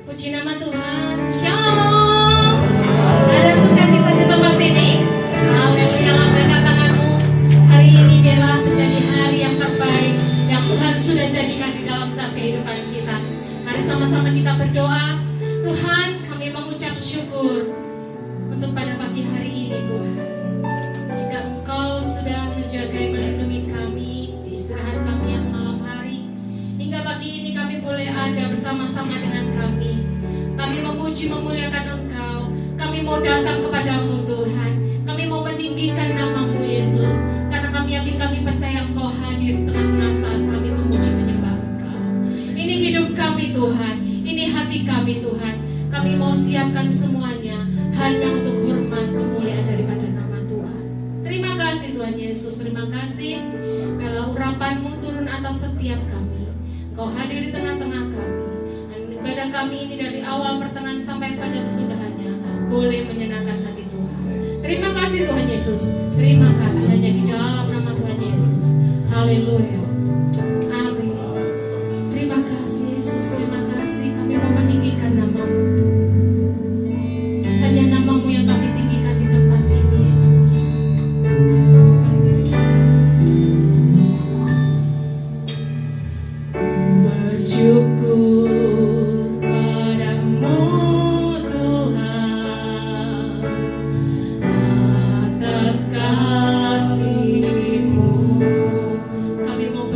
Puji nama Tuhan. Shalom. Ada sukacita di tempat ini. Haleluya. Lambaikan tanganmu. Hari ini biarlah menjadi hari yang terbaik yang Tuhan sudah jadikan di dalam kehidupan kita. Mari sama-sama kita berdoa. Tuhan, kami mengucap syukur untuk pada pagi hari ini, Tuhan. Jika Engkau sudah menjaga melindungi kami di istirahat kami yang malam hari, hingga pagi ini kami boleh ada bersama-sama dengan kami. Kami memuji memuliakan Engkau. Kami mau datang kepadamu, Tuhan. Kami mau meninggikan namamu, Yesus. Karena kami yakin, kami percaya Engkau hadir di tengah-tengah saat kami memuji menyembah Engkau. Ini hidup kami, Tuhan. Ini hati kami, Tuhan. Kami mau siapkan semuanya hanya untuk hormat kemuliaan daripada nama Tuhan. Terima kasih Tuhan Yesus. Terima kasih bila urapan-Mu turun atas setiap kami. Engkau hadir di tengah-tengah kami. Ibadah kami ini dari awal pertengahan sampai pada kesudahannya boleh menyenangkan hati Tuhan. Terima kasih Tuhan Yesus. Terima kasih hanya di dalam nama Tuhan Yesus. Haleluya. Amin. Terima kasih Yesus. Terima kasih. Kami mau meninggikan nama-Mu. Hanya nama-Mu yang kami tinggikan di tempat ini, Yesus. Bersyukur padamu Tuhan atas kasih-Mu. Kami mau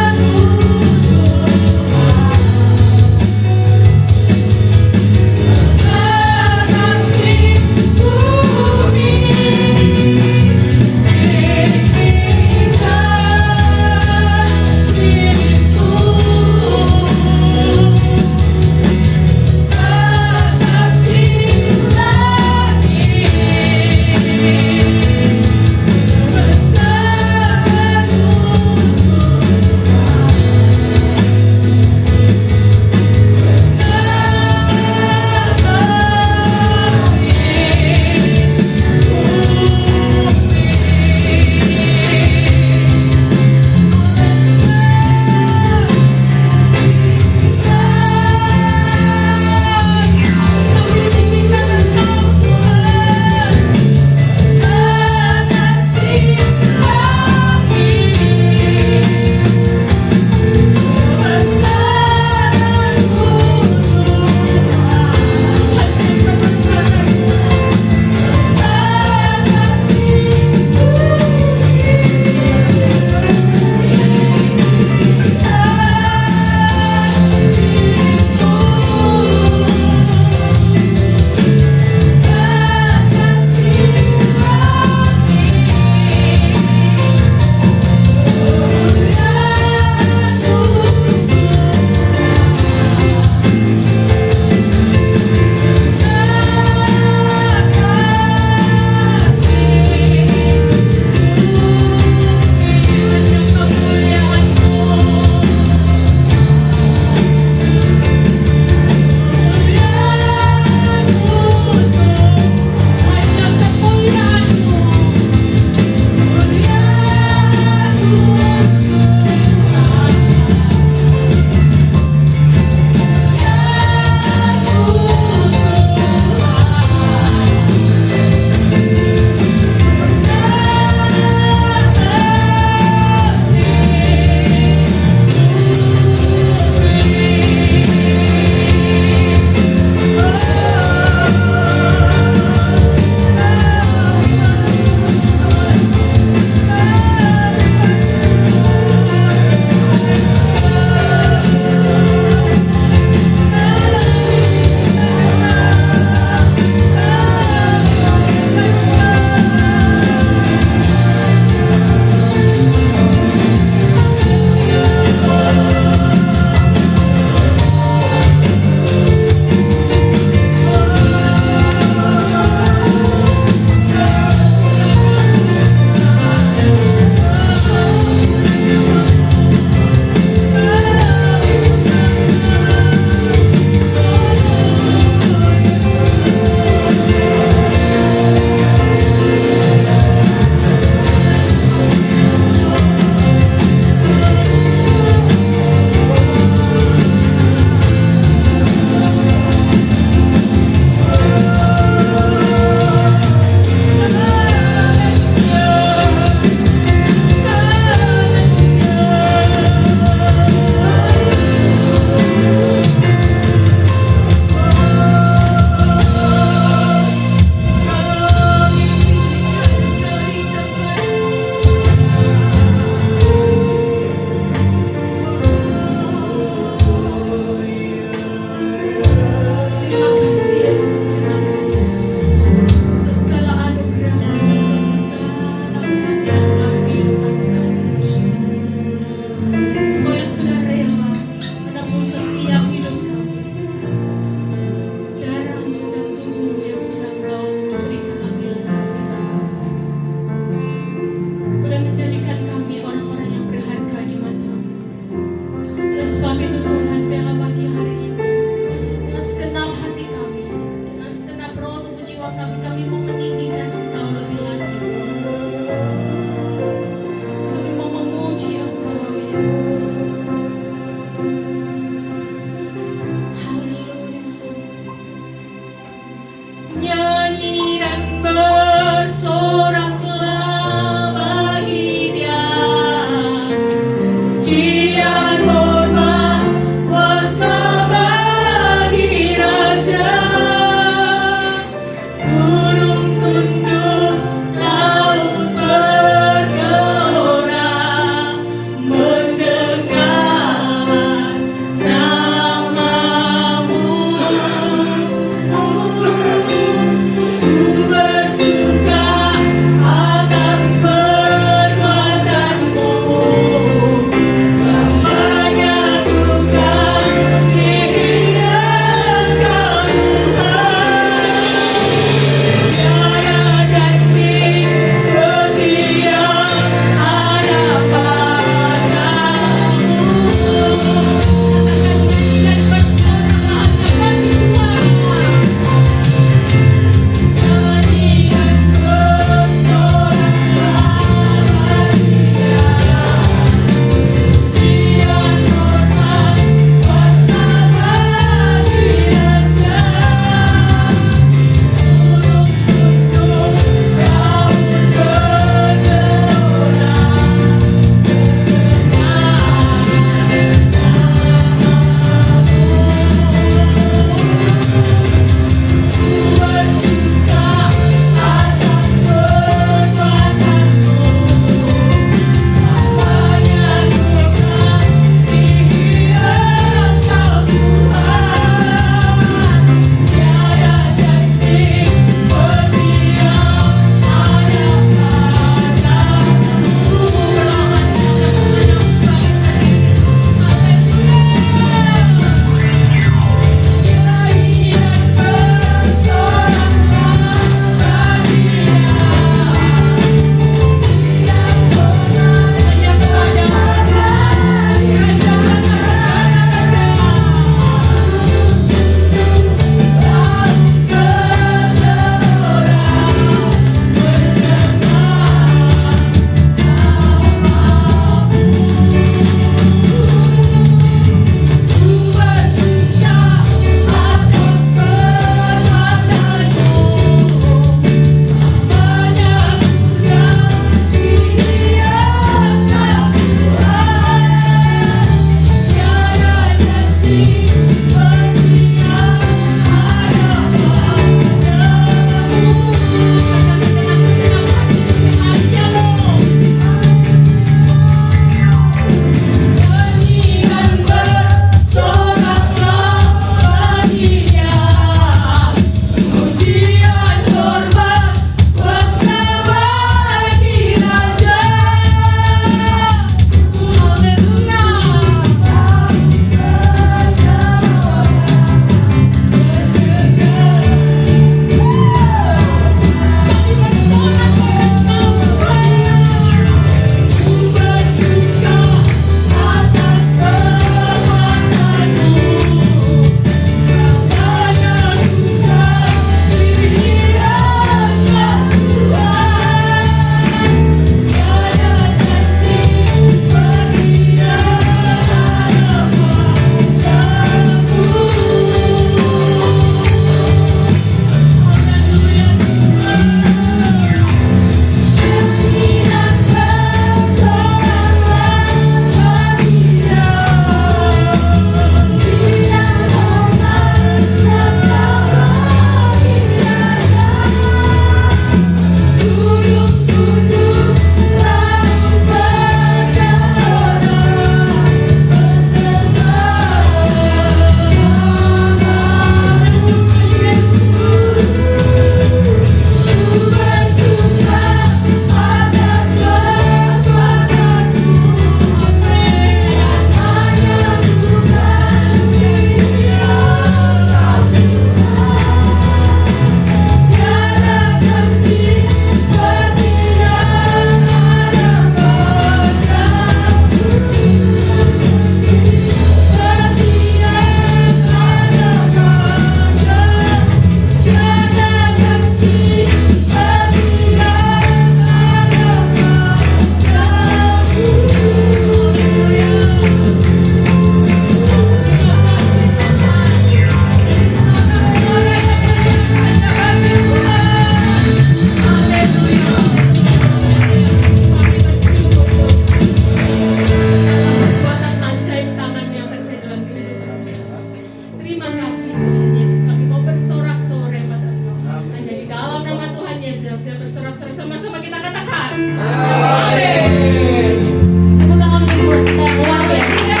Tepuk tangan untuk kita yang luar biasa.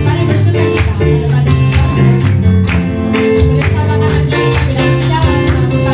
Mari bersuka cita pada tulis sama tangannya yang bilang dalam sampai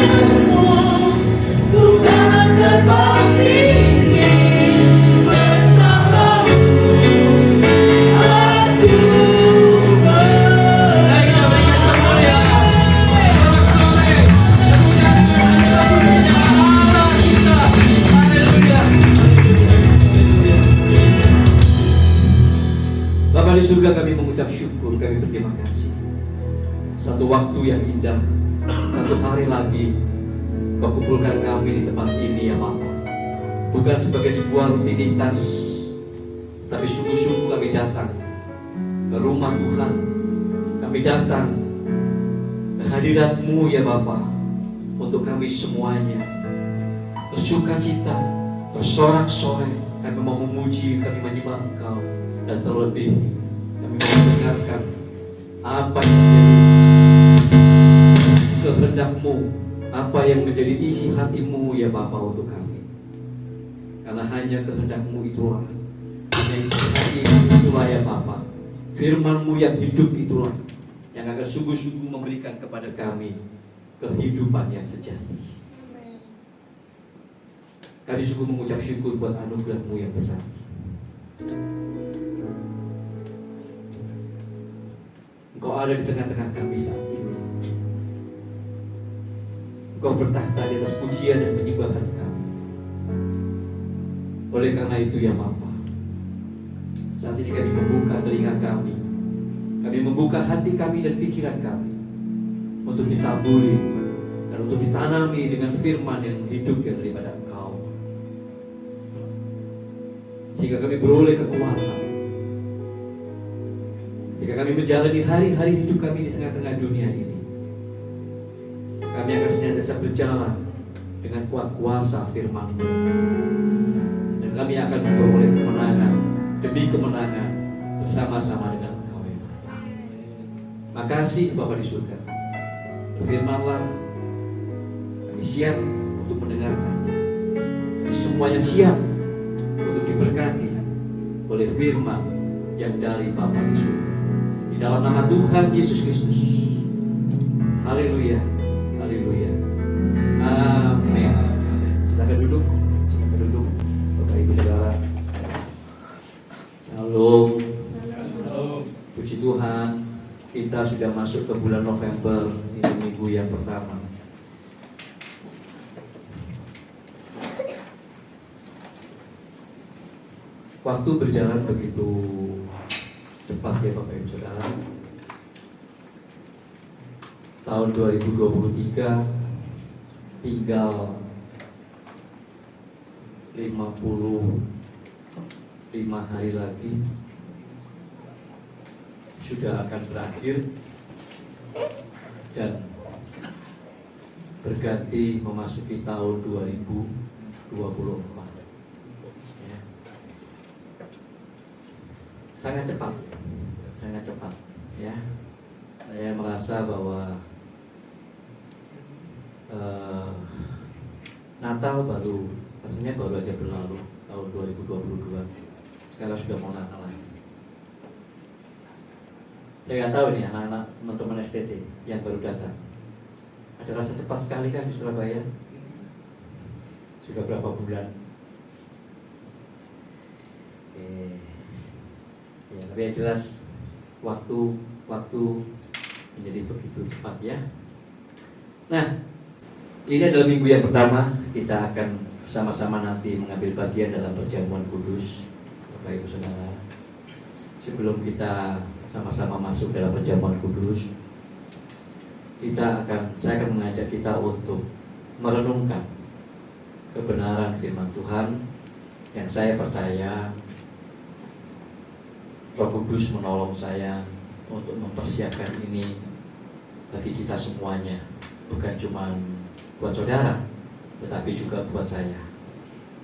semua, ku kan berbakti bersamamu. Aku Bapa di surga, kami mengucap syukur, kami berterima kasih. Satu waktu yang indah, satu hari lagi Kau kumpulkan kami di tempat ini ya Bapa. Bukan sebagai sebuah rutinitas, tapi sungguh-sungguh kami datang ke rumah Tuhan. Kami datang ke hadirat-Mu ya Bapa, untuk kami semuanya bersuka cita, bersorak-sorai. Kami mau memuji, kami menyembah Engkau, dan terlebih kami mau mendengarkan apa yang menjadi kehendak-Mu, apa yang menjadi isi hati-Mu ya Bapa untuk kami. Karena hanya kehendak-Mu itulah, hanya isi hati-Mu itulah ya Bapa, firman-Mu yang hidup itulah yang akan sungguh-sungguh memberikan kepada kami kehidupan yang sejati. Kami sungguh mengucap syukur buat anugerah-Mu yang besar. Engkau ada di tengah-tengah kami saat ini. Engkau bertahta di atas pujian dan penyembahan kami. Oleh karena itu ya Bapa, saat ini kami membuka telinga kami membuka hati kami dan pikiran kami untuk ditaburi dan untuk ditanami dengan firman yang hidup yang daripada Engkau, sehingga kami beroleh kekuatan jika kami menjalani hari-hari hidup kami di tengah-tengah dunia ini. Kami akan senantiasa berjalan dengan kuat kuasa firman-Mu, dan kami akan memperoleh kemenangan demi kemenangan bersama-sama dengan Engkau ya Bapa. Makasih Bapa di surga. Berfirmanlah, kami siap untuk mendengarkannya. Kami semuanya siap untuk diberkati oleh firman yang dari Bapa di surga. Di dalam nama Tuhan Yesus Kristus. Haleluya. Haleluya. Amin. Silakan duduk. Silakan duduk. Bapak Ibu Saudara. Shalom. Puji Tuhan, kita sudah masuk ke bulan November. Ini minggu yang pertama. Waktu berjalan begitu cepat ya Bapak Ibu Saudara. Tahun 2023 tinggal 55 hari lagi sudah akan berakhir dan berganti memasuki tahun 2024. Ya. Sangat cepat ya. Saya merasa bahwa Natal rasanya baru aja berlalu, tahun 2022. Sekarang sudah mau Natal lagi. Saya nggak tahu nih anak-anak teman-teman STT yang baru datang, ada rasa cepat sekali kan di Surabaya? Sudah berapa bulan? Ya, tapi yang jelas waktu menjadi begitu cepat ya. Nah, ini adalah minggu yang pertama. Kita akan bersama-sama nanti mengambil bagian dalam perjamuan kudus, Bapak Ibu Saudara. Sebelum kita sama-sama masuk dalam perjamuan kudus, saya akan mengajak kita untuk merenungkan kebenaran firman Tuhan yang saya percaya Roh Kudus menolong saya untuk mempersiapkan ini bagi kita semuanya, bukan cuma buat saudara, tetapi juga buat saya,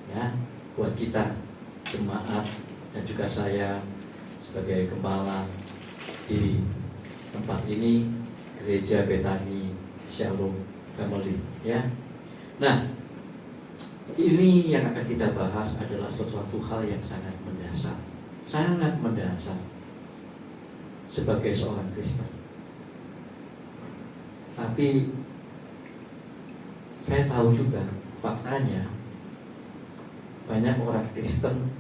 ya, buat kita jemaat dan juga saya sebagai gembala di tempat ini, Gereja Betani Shalom Family, ya. Nah, ini yang akan kita bahas adalah sesuatu hal yang sangat mendasar sebagai seorang Kristen. Tapi Saya tahu juga faktanya banyak orang Kristen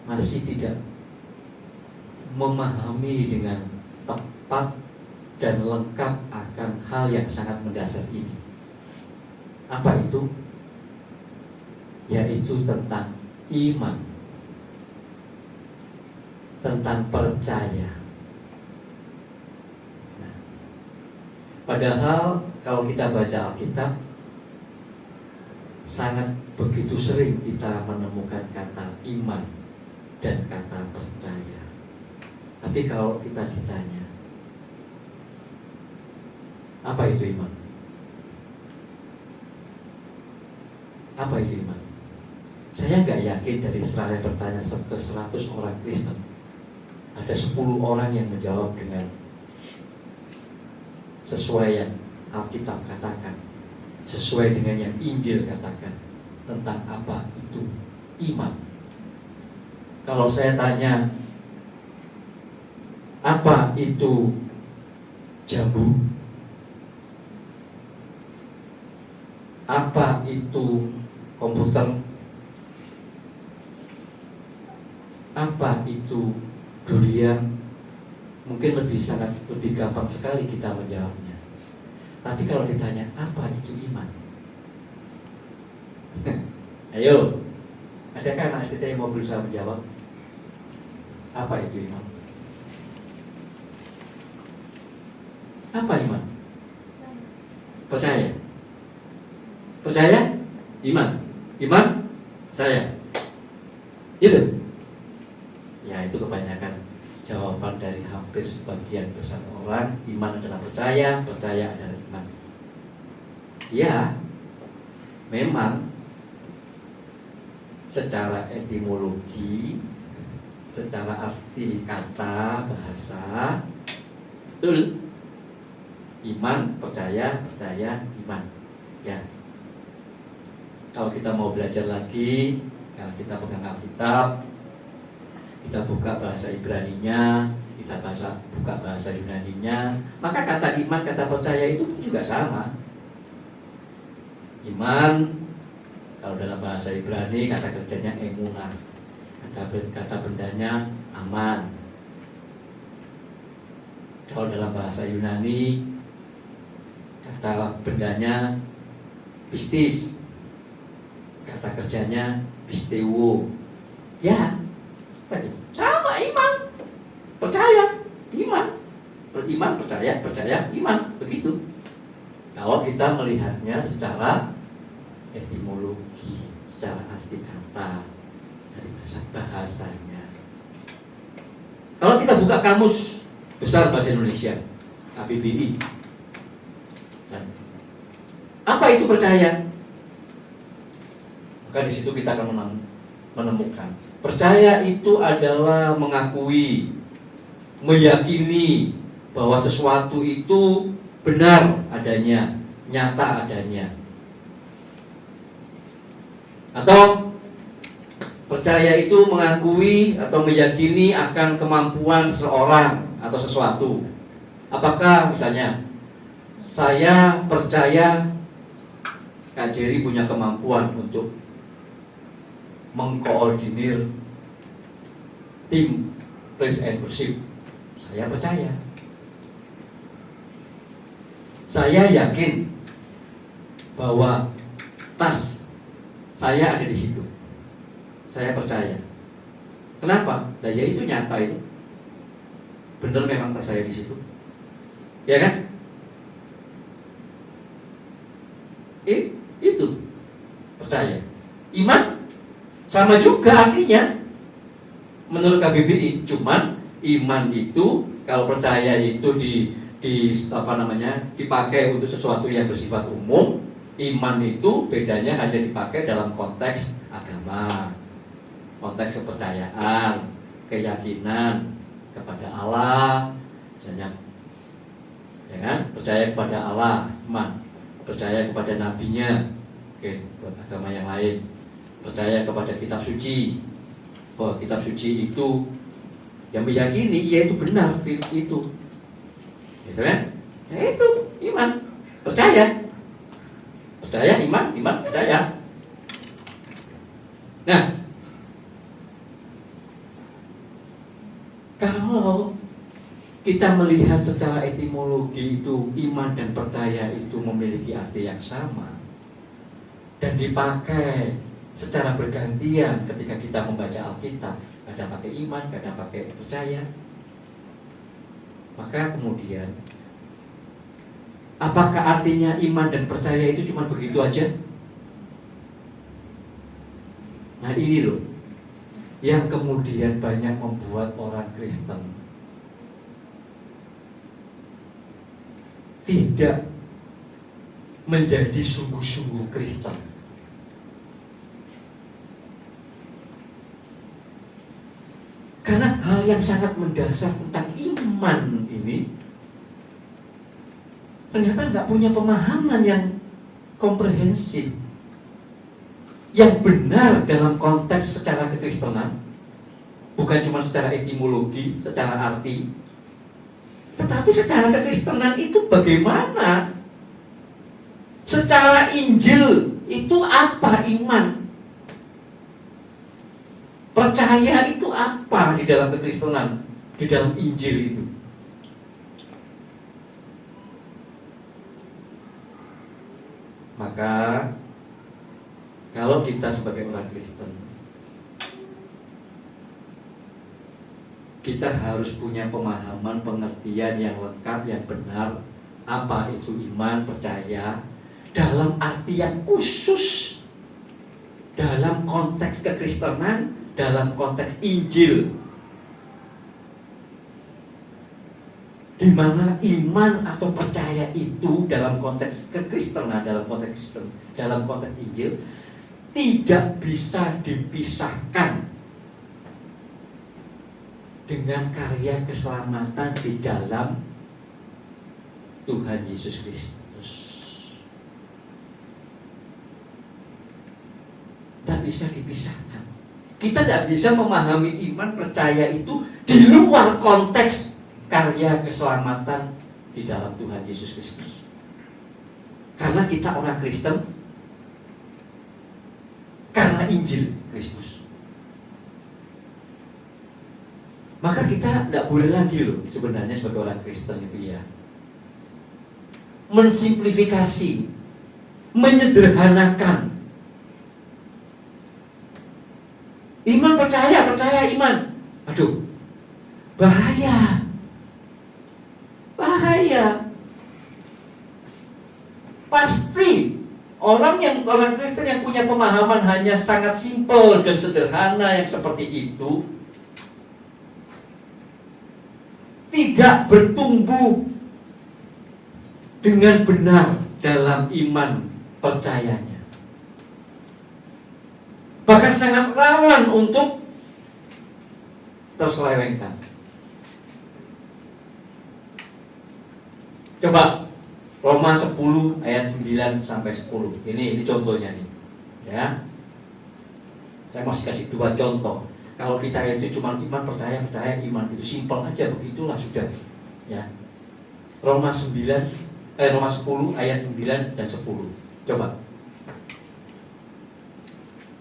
masih tidak memahami dengan tepat dan lengkap akan hal yang sangat mendasar ini. Apa itu? Yaitu tentang iman, tentang percaya. Nah, padahal kalau kita baca Alkitab, sangat begitu sering kita menemukan kata iman dan kata percaya. Tapi kalau kita ditanya, apa itu iman? Apa itu iman? Saya nggak yakin dari saya bertanya ke 100 orang Kristen, ada 10 orang yang menjawab dengan sesuai yang Alkitab katakan, sesuai dengan yang Injil katakan tentang apa itu iman. Kalau saya tanya, apa itu jambu? Apa itu komputer? Apa itu durian? Mungkin lebih gampang sekali kita menjawabnya. Tapi kalau ditanya apa itu iman? Ayo, adakah anak STT yang mau berusaha menjawab? Apa itu iman? Apa iman? Percaya. Percaya? Iman. Iman? Percaya. Gitu. Ya, itu kebanyakan jawaban dari hampir sebagian besar orang. Iman adalah percaya, percaya adalah iman. Ya, memang secara etimologi, secara arti kata bahasa, betul. Iman, percaya, percaya, iman. Ya. Kalau kita mau belajar lagi, karena kita pegang Alkitab, kita buka bahasa Ibraninya, kita buka bahasa Yunaninya, maka kata iman, kata percaya itu pun juga sama. Iman, kalau dalam bahasa Ibrani kata kerjanya emunah, kata bendanya aman. Kalau dalam bahasa Yunani kata bendanya pistis, kata kerjanya pisteuo. Ya, sama iman, percaya, iman, beriman, percaya, percaya, iman, begitu. Kalau kita melihatnya secara etimologi, secara arti kata dari bahasanya. Kalau kita buka kamus besar bahasa Indonesia, KBBI, apa itu percaya? Maka di situ kita akan menemukan percaya itu adalah mengakui, meyakini bahwa sesuatu itu benar adanya, nyata adanya. Atau percaya itu mengakui atau meyakini akan kemampuan seseorang atau sesuatu. Apakah misalnya saya percaya Kak Jerry punya kemampuan untuk mengkoordinir tim praise and worship. Saya percaya. Saya yakin bahwa tas saya ada di situ. Saya percaya. Kenapa? Nah, ya itu nyata itu. Benar memang tas saya di situ. Ya kan? Itu percaya. Iman sama juga artinya menurut KBBI, cuman iman itu kalau percaya itu dipakai untuk sesuatu yang bersifat umum. Iman itu bedanya hanya dipakai dalam konteks agama, konteks kepercayaan, keyakinan kepada Allah, misalnya, ya kan? Percaya kepada Allah, iman. Percaya kepada nabinya, buat agama yang lain. Percaya kepada kitab suci, bahwa kitab suci itu yang meyakini, ya itu benar, itu, gitu kan? Ya itu iman, percaya percaya, iman, iman, percaya. Nah, kalau kita melihat secara etimologi itu iman dan percaya itu memiliki arti yang sama dan dipakai secara bergantian ketika kita membaca Alkitab, kadang pakai iman, kadang pakai percaya, maka kemudian apakah artinya iman dan percaya itu cuma begitu aja? Nah ini loh yang kemudian banyak membuat orang Kristen tidak menjadi sungguh-sungguh Kristen. Karena hal yang sangat mendasar tentang iman ini ternyata nggak punya pemahaman yang komprehensif, yang benar dalam konteks secara kekristenan, bukan cuma secara etimologi, secara arti, tetapi secara kekristenan itu bagaimana? Secara Injil itu apa iman? Percaya itu apa di dalam kekristenan, di dalam Injil itu? Maka kalau kita sebagai orang Kristen, kita harus punya pemahaman, pengertian yang lengkap, yang benar, apa itu iman, percaya, dalam arti yang khusus, dalam konteks kekristenan, dalam konteks Injil, di mana iman atau percaya itu dalam konteks kekristenan, dalam konteks Kristen, dalam konteks Injil tidak bisa dipisahkan dengan karya keselamatan di dalam Tuhan Yesus Kristus. Tak bisa dipisahkan. Kita tidak bisa memahami iman percaya itu di luar konteks karya keselamatan di dalam Tuhan Yesus Kristus. Karena kita orang Kristen, karena Injil Kristus. Maka kita tidak boleh lagi loh sebenarnya sebagai orang Kristen itu ya mensimplifikasi, menyederhanakan. Iman percaya, percaya iman. Aduh, bahaya. Bahaya. Pasti orang Kristen yang punya pemahaman hanya sangat simpel dan sederhana yang seperti itu tidak bertumbuh dengan benar dalam iman percayanya. Bahkan sangat rawan untuk terselewengkan. Coba Roma 10 ayat 9 sampai 10. Ini contohnya nih. Ya. Saya masih kasih 2 contoh. Kalau kita itu cuma iman percaya iman itu simpel aja, begitulah sudah. Ya. Roma 10 ayat 9 dan 10. Coba.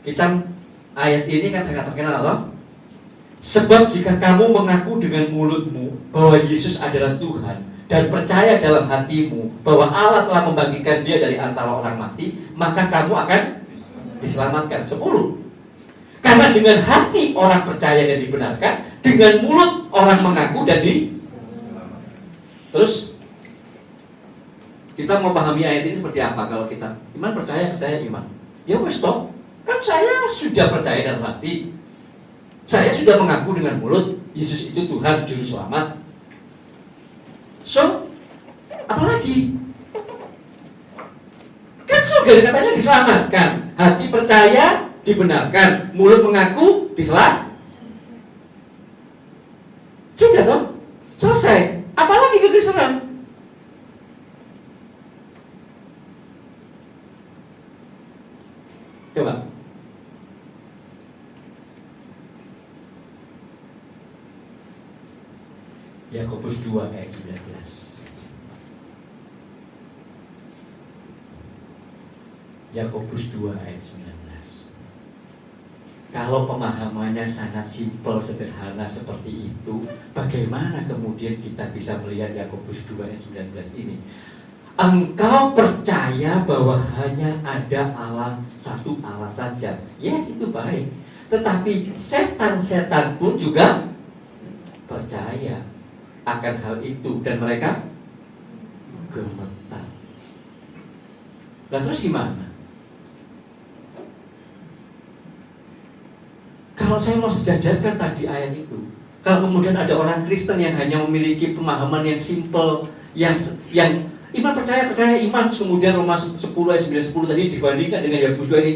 Kita ayat ini kan sangat terkenal toh? Sebab jika kamu mengaku dengan mulutmu bahwa Yesus adalah Tuhan dan percaya dalam hatimu bahwa Allah telah membangkitkan Dia dari antara orang mati, maka kamu akan diselamatkan. 10. Karena dengan hati orang percaya dan dibenarkan, dengan mulut orang mengaku dan diselamatkan. Terus kita memahami ayat ini seperti apa? Kalau kita iman percaya iman, ya wes toh. Kan saya sudah percaya dalam hati, saya sudah mengaku dengan mulut Yesus itu Tuhan Juru Selamat. So, apalagi? Kan sudah katanya diselamatkan. Hati percaya, dibenarkan. Mulut mengaku, diselamatkan. Sudah toh? Selesai. Apalagi kekristenan? Coba. Yakobus 2 ayat 19. Yakobus 2 ayat 19. Kalau pemahamannya sangat simpel, sederhana seperti itu, bagaimana kemudian kita bisa melihat Yakobus 2 ayat 19 ini? Engkau percaya bahwa hanya ada Allah, satu Allah saja. Yes, itu baik. Tetapi setan-setan pun juga percaya akan hal itu, dan mereka gemetar. Nah, terus gimana? Kalau saya mau sejajarkan tadi ayat itu, kalau kemudian ada orang Kristen yang hanya memiliki pemahaman yang simple, yang iman percaya iman, kemudian Roma 10 ayat 9-10 tadi dibandingkan dengan Yakobus 2 ini,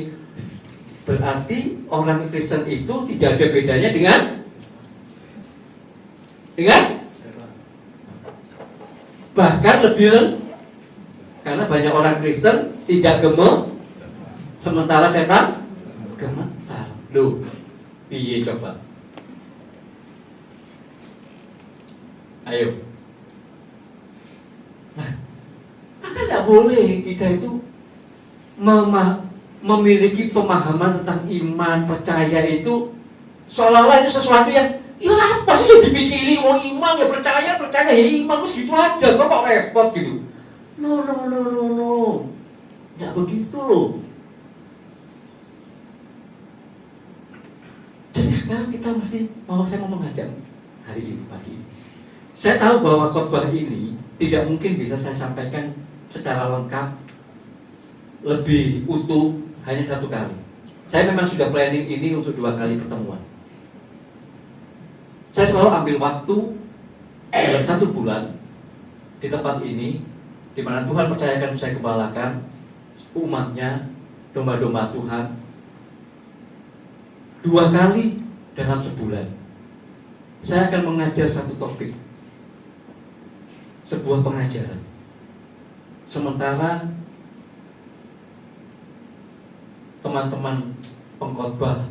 berarti orang Kristen itu tidak ada bedanya dengan bahkan lebih, karena banyak orang Kristen tidak gemel, sementara setan gemetar. Loh, piye coba? Ayo. Nah, maka tidak boleh kita itu memiliki pemahaman tentang iman, percaya itu seolah-olah itu sesuatu yang ya apa sih yang dipikiri orang iman, ya percaya ya iman, terus gitu aja, kok repot gitu. No. Tidak begitu loh. Jadi sekarang kita saya mau mengajak hari ini, pagi ini. Saya tahu bahwa khotbah ini tidak mungkin bisa saya sampaikan secara lengkap, lebih utuh hanya satu kali. Saya memang sudah planning ini untuk 2 kali pertemuan. Saya selalu ambil waktu dalam 1 bulan di tempat ini, di mana Tuhan percayakan saya kepalakan umatnya, domba-domba Tuhan, 2 kali dalam sebulan. Saya akan mengajar satu topik, sebuah pengajaran. Sementara teman-teman pengkhotbah,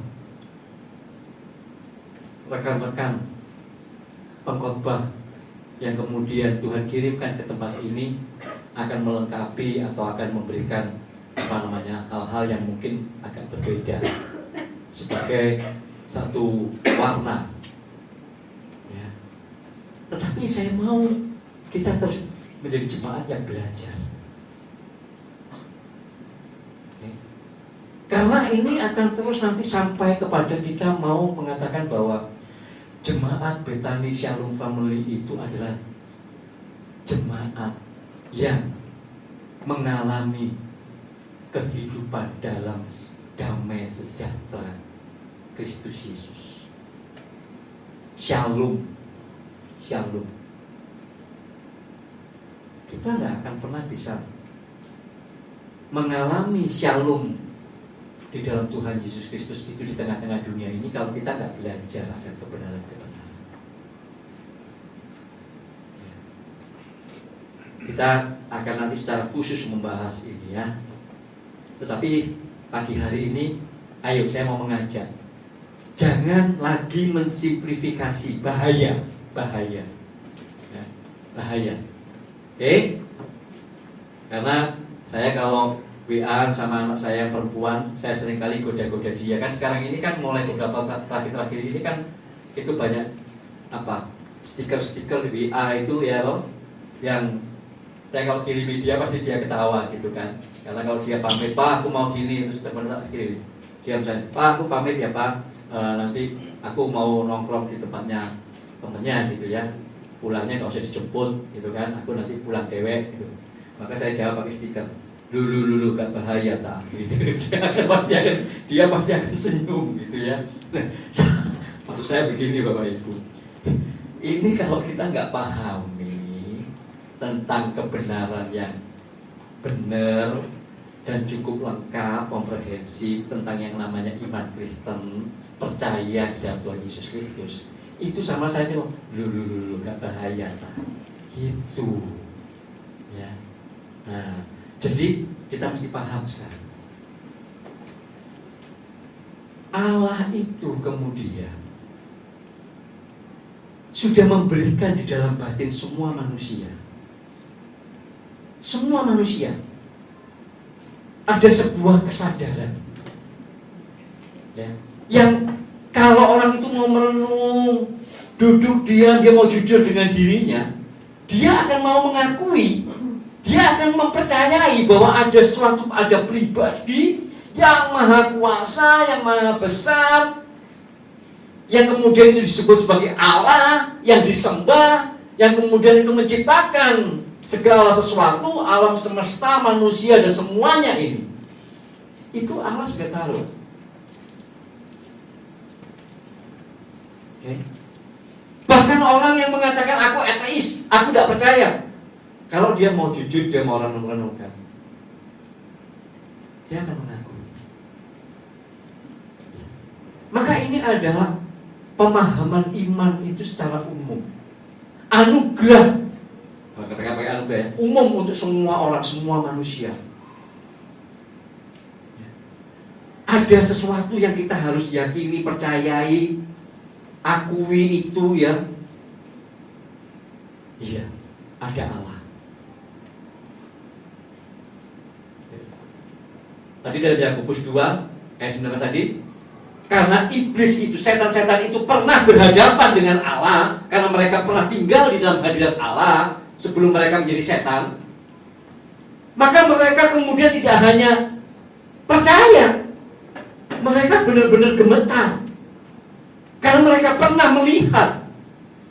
rekan-rekan pengkhotbah yang kemudian Tuhan kirimkan ke tempat ini akan melengkapi atau akan memberikan hal-hal yang mungkin agak berbeda sebagai satu warna. Ya. Tetapi saya mau kita terus menjadi jemaat yang belajar. Okay. Karena ini akan terus nanti sampai kepada kita mau mengatakan bahwa jemaat Bethany Shalom Family itu adalah jemaat yang mengalami kehidupan dalam damai sejahtera Kristus Yesus. Shalom. Kita nggak akan pernah bisa mengalami shalom di dalam Tuhan Yesus Kristus itu di tengah-tengah dunia ini kalau kita nggak belajar akan kebenaran. Kita akan nanti secara khusus membahas ini ya. Tetapi pagi hari ini, ayo saya mau mengajak, jangan lagi mensimplifikasi, bahaya. Ya, bahaya. Oke? Karena saya kalau WA sama anak saya yang perempuan, saya seringkali goda-goda dia. Kan sekarang ini kan mulai beberapa terakhir ini kan itu banyak stiker-stiker di WA itu ya loh, yang saya kalau kirimi dia pasti dia ketawa gitu kan. Karena kalau dia pamit, Pak aku mau gini, terus sebentar kirim. Dia misalnya, Pak aku pamit ya Pak, nanti aku mau nongkrong di tempatnya temennya gitu ya. Pulangnya nggak usah dijemput gitu kan, aku nanti pulang dewek gitu. Maka saya jawab pakai stiker, dulu gak bahaya tak gitu. Dia pasti akan senyum gitu ya. Nah, maksud saya begini Bapak Ibu, ini kalau kita nggak pahami tentang kebenaran yang benar dan cukup lengkap, komprehensif tentang yang namanya iman Kristen, percaya di dalam Tuhan Yesus Kristus, itu sama saja dulu gak bahaya tak gitu ya. Nah, jadi kita mesti paham sekarang, Allah itu kemudian sudah memberikan di dalam batin semua manusia ada sebuah kesadaran, ya, yang kalau orang itu mau merenung, duduk diam, dia mau jujur dengan dirinya, dia akan mau mengakui, dia akan mempercayai bahwa ada suatu, ada pribadi yang maha kuasa, yang maha besar, yang kemudian itu disebut sebagai Allah, yang disembah, yang kemudian itu menciptakan segala sesuatu, alam semesta, manusia, dan semuanya ini. Itu Allah sudah taruh. Okay. Bahkan orang yang mengatakan aku ateis, aku tidak percaya, kalau dia mau jujur, dia mau renung-renungkan, dia akan mengaku. Maka ini adalah pemahaman iman itu secara umum. Anugerah, katakan pakai anugerah ya, umum untuk semua orang, semua manusia. Ada sesuatu yang kita harus yakini, percayai, akui itu ya. Iya, ada Allah. Tadi dari Yakobus 2 ayat 9 tadi, karena iblis itu, setan-setan itu pernah berhadapan dengan Allah, karena mereka pernah tinggal di dalam hadirat Allah sebelum mereka menjadi setan, maka mereka kemudian tidak hanya percaya, mereka benar-benar gemetar. Karena mereka pernah melihat,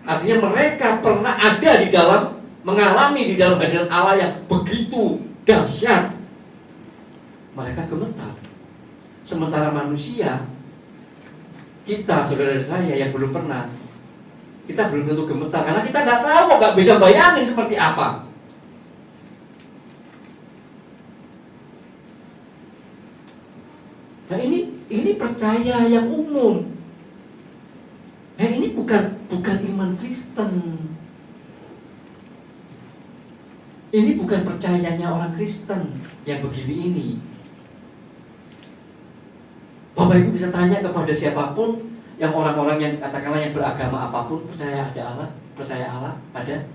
artinya mereka pernah ada di dalam, mengalami di dalam hadirat Allah yang begitu dahsyat. Mereka gemetar. Sementara manusia, kita, saudara saya yang belum pernah, kita belum tentu gemetar, karena kita nggak tahu, nggak bisa bayangin seperti apa. Nah ini percaya yang umum. Ini bukan iman Kristen. Ini bukan percayanya orang Kristen yang begini ini. Bapak Ibu bisa tanya kepada siapapun, yang orang-orang yang katakanlah yang beragama apapun, percaya ada Allah, percaya Allah, percaya.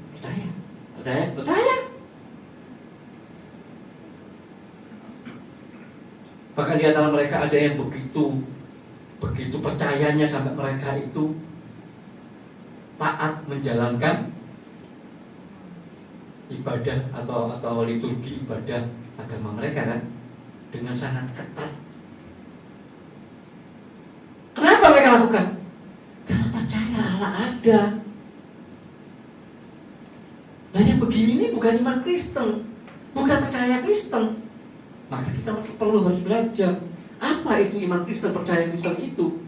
Bahkan di antara mereka ada yang begitu percayanya sampai mereka itu taat menjalankan ibadah atau liturgi ibadah agama mereka kan dengan sangat ketat. Kenapa mereka lakukan? Karena percaya Allah ada. Nah yang begini bukan iman Kristen, bukan percaya Kristen. Maka kita perlu harus belajar apa itu iman Kristen, percaya Kristen itu.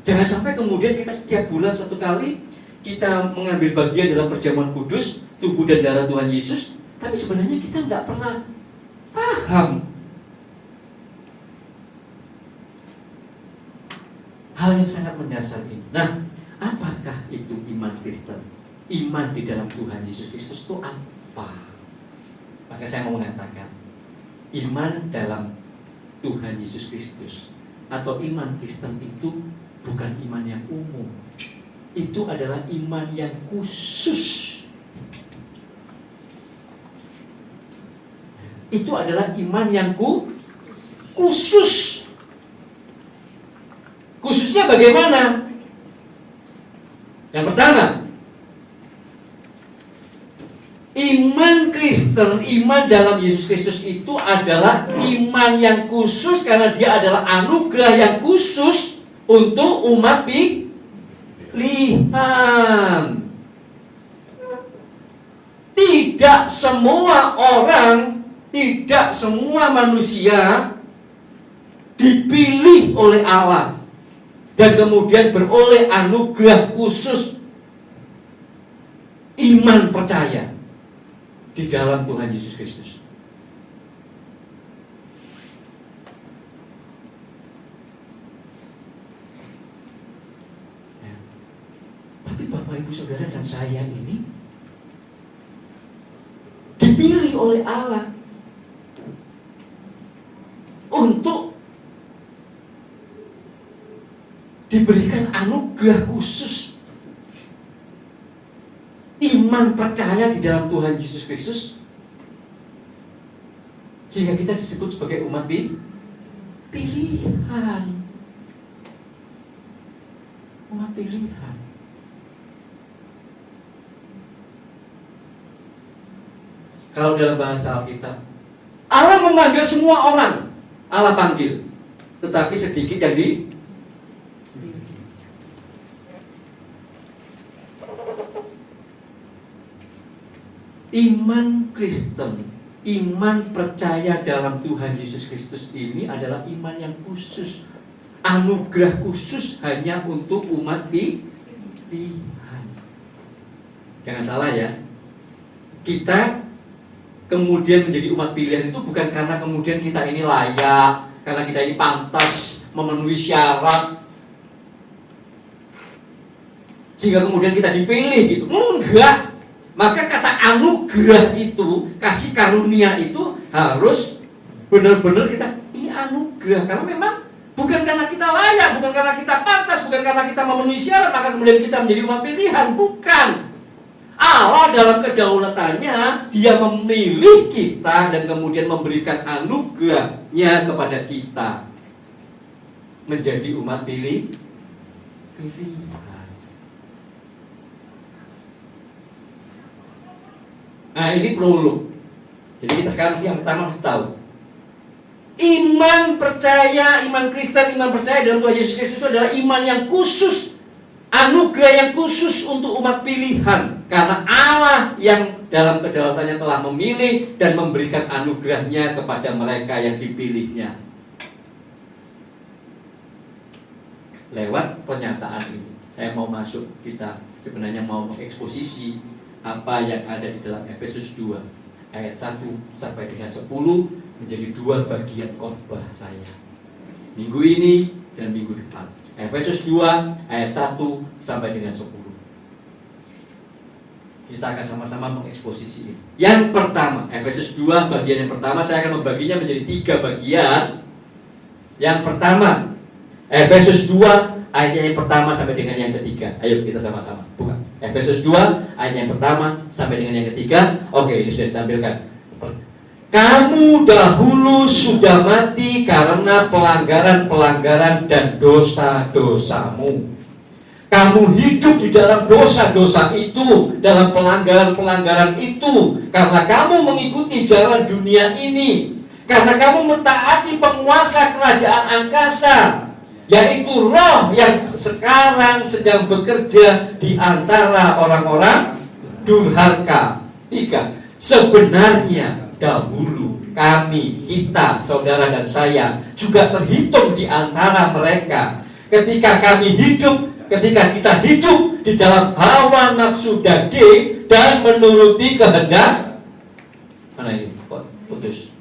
Jangan sampai kemudian kita setiap bulan satu kali kita mengambil bagian dalam perjamuan kudus, tubuh dan darah Tuhan Yesus, tapi sebenarnya kita nggak pernah paham hal yang sangat mendasar ini. Nah, apakah itu iman Kristen? Iman di dalam Tuhan Yesus Kristus itu apa? Maka saya mau mengatakan, iman dalam Tuhan Yesus Kristus atau iman Kristen itu bukan iman yang umum. Itu adalah iman yang khusus. Itu adalah iman yang khusus. Khususnya bagaimana? Yang pertama, iman Kristen, iman dalam Yesus Kristus itu adalah iman yang khusus karena dia adalah anugerah yang khusus untuk umat pilihan. Tidak semua orang, tidak semua manusia dipilih oleh Allah dan kemudian beroleh anugerah khusus iman percaya di dalam Tuhan Yesus Kristus. Ya. Tapi Bapak Ibu Saudara dan saya ini dipilih oleh Allah untuk diberikan anugerah khusus iman percaya di dalam Tuhan Yesus Kristus Sehingga kita disebut sebagai umat pilihan. Umat pilihan. Kalau dalam bahasa Alkitab, Allah memanggil semua orang. Allah panggil, tetapi sedikit yang dipilih. Iman Kristen, iman percaya dalam Tuhan Yesus Kristus ini adalah iman yang khusus, anugerah khusus hanya untuk umat pilihan. Jangan salah ya, kita kemudian menjadi umat pilihan itu bukan karena kemudian kita ini layak, karena kita ini pantas memenuhi syarat, sehingga kemudian kita dipilih gitu. Enggak. Maka kata anugerah itu, kasih karunia itu harus benar-benar kita, ini anugerah. Karena memang bukan karena kita layak, bukan karena kita pantas, bukan karena kita memenuhi syarat, maka kemudian kita menjadi umat pilihan. Bukan. Allah dalam kedaulatannya, Dia memilih kita dan kemudian memberikan anugerahnya kepada kita menjadi umat pilihan. Nah, ini prolog. Jadi kita sekarang yang pertama mesti tahu, iman percaya, iman Kristen, iman percaya dalam Tuhan Yesus Kristus itu adalah iman yang khusus, anugerah yang khusus untuk umat pilihan. Karena Allah yang dalam kedaulatannya telah memilih dan memberikan anugerahnya kepada mereka yang dipilihnya. Lewat pernyataan ini, saya mau masuk, kita sebenarnya mau mengeksposisi apa yang ada di dalam Efesus 2 ayat 1 sampai dengan 10 menjadi dua bagian khotbah saya minggu ini dan minggu depan. Efesus 2 ayat 1 sampai dengan 10. Kita akan sama-sama mengeksposisi ini. Yang pertama, Efesus 2 bagian yang pertama, saya akan membaginya menjadi 3 bagian. Yang pertama, Efesus 2 ayat yang pertama sampai dengan yang ketiga. Ayo kita sama-sama buka Efesus 2 ayat yang pertama sampai dengan yang ketiga. Oke, ini sudah ditampilkan. Kamu dahulu sudah mati karena pelanggaran-pelanggaran dan dosa-dosamu. Kamu hidup di dalam dosa-dosa itu, dalam pelanggaran-pelanggaran itu, karena kamu mengikuti jalan dunia ini, karena kamu mentaati penguasa kerajaan angkasa, yaitu roh yang sekarang sedang bekerja di antara orang-orang durhaka. 3. Sebenarnya dahulu kami, kita, saudara dan saya juga terhitung di antara mereka ketika kita hidup di dalam hawa nafsu daging dan menuruti kehendak mana ini? Putus.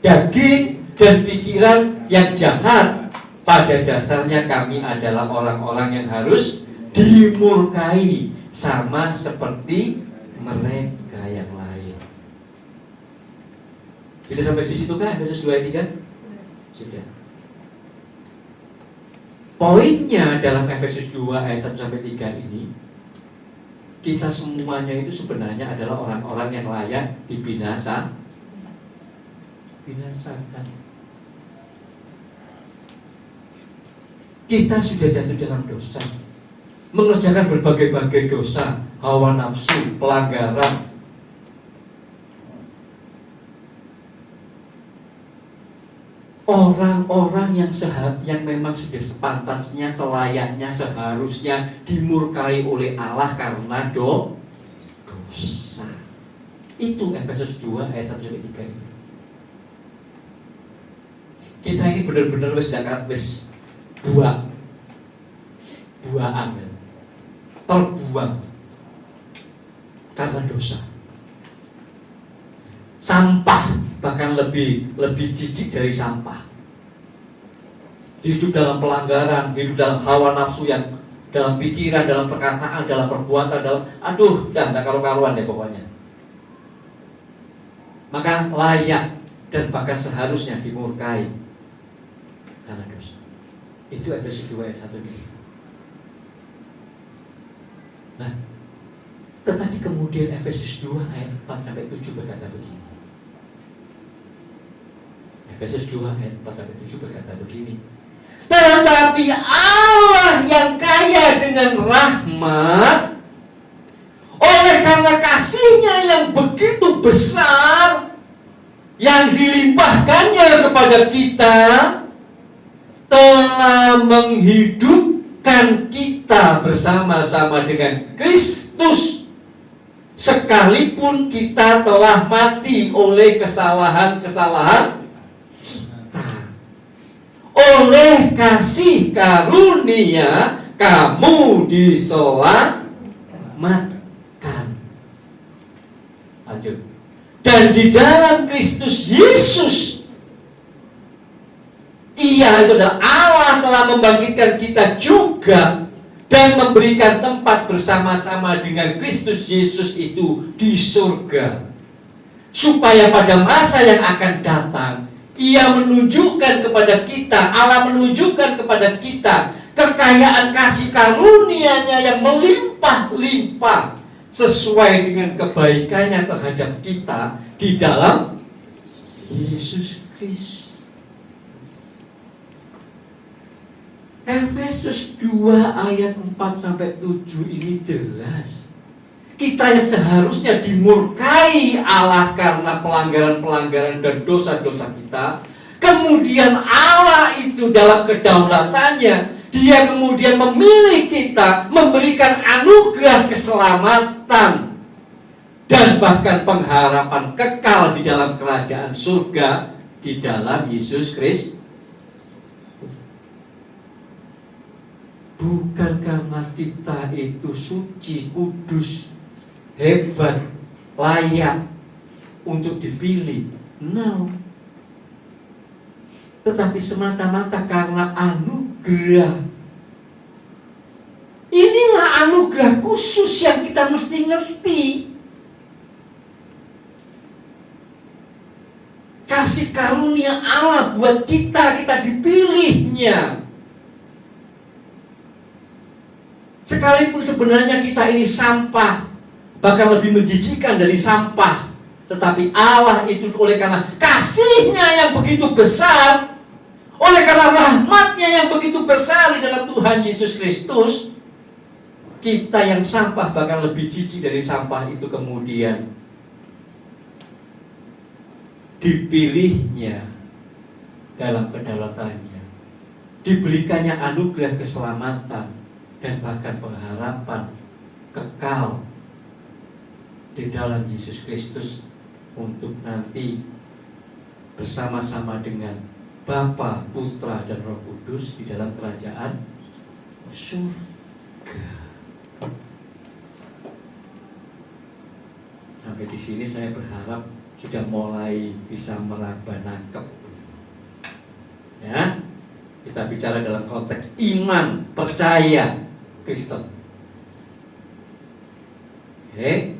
Daging dan pikiran yang jahat. Pada dasarnya kami adalah orang-orang yang harus dimurkai sama seperti mereka yang lain. Kita sampai di situ kan? Efesus 2 ayat 3? Sudah. Poinnya dalam Efesus 2 ayat 1 sampai 3 ini, kita semuanya itu sebenarnya adalah orang-orang yang layak dibinasakan. Kita sudah jatuh dalam dosa, mengerjakan berbagai-bagai dosa, hawa nafsu, pelanggaran. Orang-orang yang memang sudah sepantasnya, selayaknya, seharusnya dimurkai oleh Allah karena dosa. Itu Efesus 2 ayat 1 sampai 3 itu. Kita ini benar-benar wis buang, terbuang karena dosa. Sampah, bahkan lebih jijik dari sampah. Hidup dalam pelanggaran, hidup dalam hawa nafsu yang dalam pikiran, dalam perkataan, dalam perbuatan, nggak karu-karuan deh pokoknya. Maka layak dan bahkan seharusnya dimurkai karena dosa. Itu Efesus 2 ayat 1 ini. Nah, tetapi kemudian Efesus 2 ayat 4 sampai 7 berkata begini. Efesus 2 ayat 4-7 berkata begini. Tetapi Allah yang kaya dengan rahmat, oleh karena kasih-Nya yang begitu besar, yang dilimpahkannya kepada kita, telah menghidupkan kita bersama-sama dengan Kristus, sekalipun kita telah mati oleh kesalahan-kesalahan kita. Oleh kasih karunia kamu diselamatkan. Lanjut. Dan di dalam Kristus Yesus, Ia itu adalah Allah telah membangkitkan kita juga dan memberikan tempat bersama-sama dengan Kristus Yesus itu di surga, supaya pada masa yang akan datang Ia menunjukkan kepada kita, Allah menunjukkan kepada kita kekayaan kasih karunia-Nya yang melimpah-limpah sesuai dengan kebaikannya terhadap kita di dalam Yesus Kristus. Efesus 2 ayat 4-7 ini jelas. Kita yang seharusnya dimurkai Allah karena pelanggaran-pelanggaran dan dosa-dosa kita, kemudian Allah itu dalam kedaulatannya, Dia kemudian memilih kita, memberikan anugerah keselamatan dan bahkan pengharapan kekal di dalam kerajaan surga di dalam Yesus Kristus. Bukan karena kita itu suci, kudus, hebat, layak untuk dipilih. No. Tetapi semata-mata karena anugerah. Inilah anugerah khusus yang kita mesti ngerti. Kasih karunia Allah buat kita dipilihnya. Sekalipun sebenarnya kita ini sampah, bahkan lebih menjijikkan dari sampah, tetapi Allah itu oleh karena kasih-Nya yang begitu besar, oleh karena rahmat-Nya yang begitu besar di dalam Tuhan Yesus Kristus, kita yang sampah bahkan lebih jijik dari sampah itu kemudian dipilihnya dalam kedaulatannya, diberikannya anugerah keselamatan dan bahkan pengharapan kekal di dalam Yesus Kristus untuk nanti bersama-sama dengan Bapa, Putra, dan Roh Kudus di dalam kerajaan surga. Sampai di sini saya berharap sudah mulai bisa meraba nangkep. Ya, kita bicara dalam konteks iman, percaya Kristen. Oke.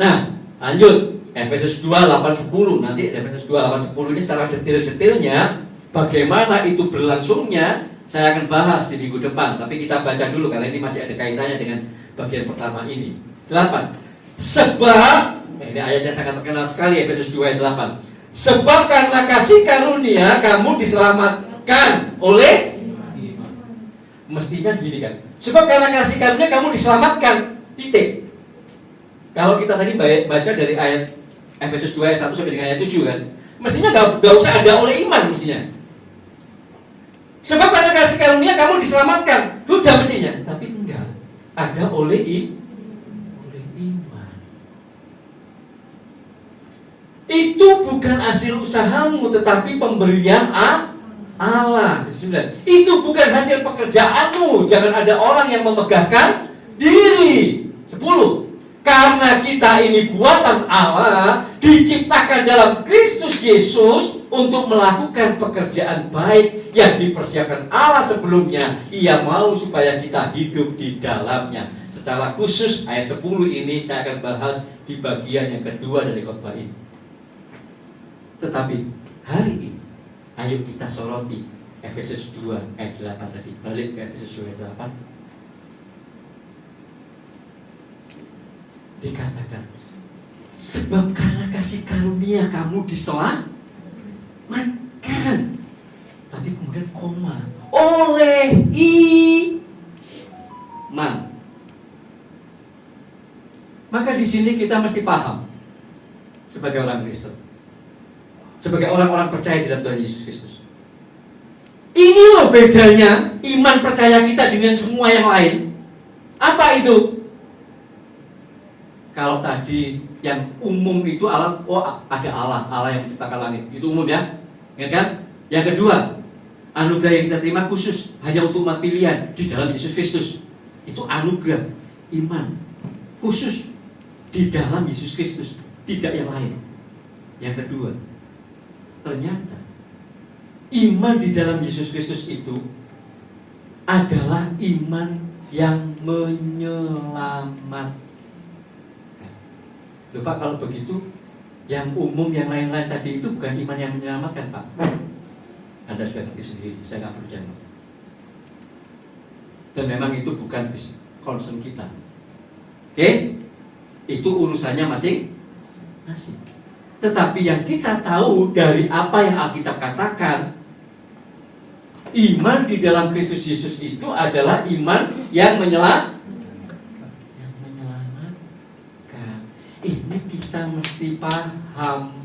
Nah, lanjut Efesus 2:8-10. Nanti Efesus 2:8-10 ini secara detail-detailnya bagaimana itu berlangsungnya saya akan bahas di minggu depan. Tapi kita baca dulu karena ini masih ada kaitannya dengan bagian pertama ini. 8. Sebab ini ayatnya sangat terkenal sekali, Efesus 2 ayat 8. Sebab karena kasih karunia kamu diselamatkan oleh mestinya gini kan. Sebab karena kasih karunia kamu diselamatkan. Titik. Kalau kita tadi baca dari ayat Efesus 2 ayat 1 sampai dengan ayat 7 kan, mestinya gak usah ada oleh iman mestinya. Sebab karena kasih karunia kamu diselamatkan. Sudah mestinya. Tapi enggak. Ada oleh iman. Itu bukan hasil usahamu, tetapi pemberian Allah. 9. Itu bukan hasil pekerjaanmu. Jangan ada orang yang memegahkan diri. 10. Karena kita ini buatan Allah, diciptakan dalam Kristus Yesus untuk melakukan pekerjaan baik yang dipersiapkan Allah sebelumnya. Ia mau supaya kita hidup di dalamnya. Secara khusus ayat 10 ini saya akan bahas di bagian yang kedua dari khotbah ini. Tetapi hari ini ayo kita soroti Efesus 2 ayat 8 tadi. Balik ke Efesus 2 ayat 8. Dikatakan, sebab karena kasih karunia kamu diselamatkan. kemudian koma. Oleh iman. Maka di sini kita mesti paham sebagai orang Kristen, sebagai orang-orang percaya di dalam Tuhan Yesus Kristus. Ini loh bedanya iman percaya kita dengan semua yang lain. Apa itu? Kalau tadi yang umum itu Allah, ada Allah yang menciptakan langit, itu umum ya, ingat kan? Yang kedua, anugerah yang kita terima khusus hanya untuk umat pilihan di dalam Yesus Kristus. Itu anugerah iman khusus di dalam Yesus Kristus, tidak yang lain. Yang kedua, ternyata iman di dalam Yesus Kristus itu adalah iman yang menyelamatkan. Loh Pak, kalau begitu yang umum, yang lain-lain tadi itu bukan iman yang menyelamatkan Pak. Anda sudah ngerti sendiri, saya nggak perlu jawab. Dan memang itu bukan concern kita. Oke? Itu urusannya masing-masing. Tetapi yang kita tahu dari apa yang Alkitab katakan, iman di dalam Kristus Yesus itu adalah iman yang menyelamatkan. Ini kita mesti paham.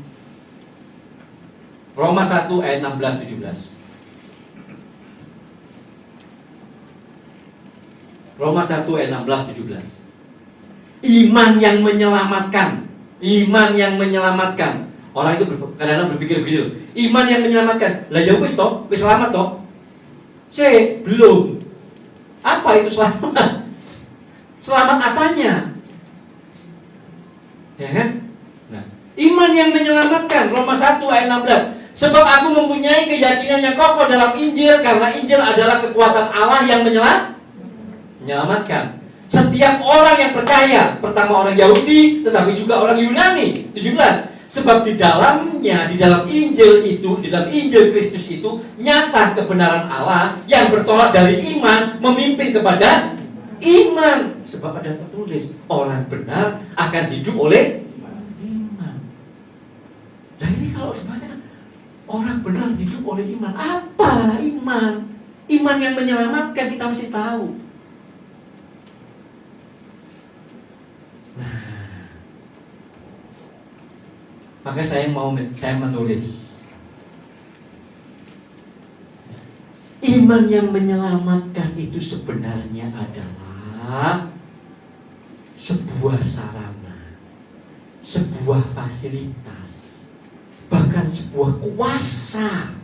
Roma 1 ayat 16-17. Roma 1 ayat 16-17. Iman yang menyelamatkan. Iman yang menyelamatkan. Orang itu kadang-kadang berpikir begitu. Iman yang menyelamatkan. Lah ya wis toh, wis selamat toh. Belum. Apa itu selamat? Selamat apanya? Ya kan? Nah, iman yang menyelamatkan. Roma 1 ayat 16. Sebab aku mempunyai keyakinan yang kokoh dalam Injil, karena Injil adalah kekuatan Allah yang menyelamatkan. Setiap orang yang percaya, pertama orang Yahudi, tetapi juga orang Yunani. 17. Sebab di dalamnya, di dalam Injil itu, di dalam Injil Kristus itu nyata kebenaran Allah yang bertolak dari iman memimpin kepada iman. Sebab ada tertulis, orang benar akan hidup oleh iman. Nah ini kalau dibaca, orang benar hidup oleh iman. Apa iman? Iman yang menyelamatkan, kita mesti tahu. Nah, maka saya menulis iman yang menyelamatkan itu sebenarnya adalah sebuah sarana, sebuah fasilitas, bahkan sebuah kuasa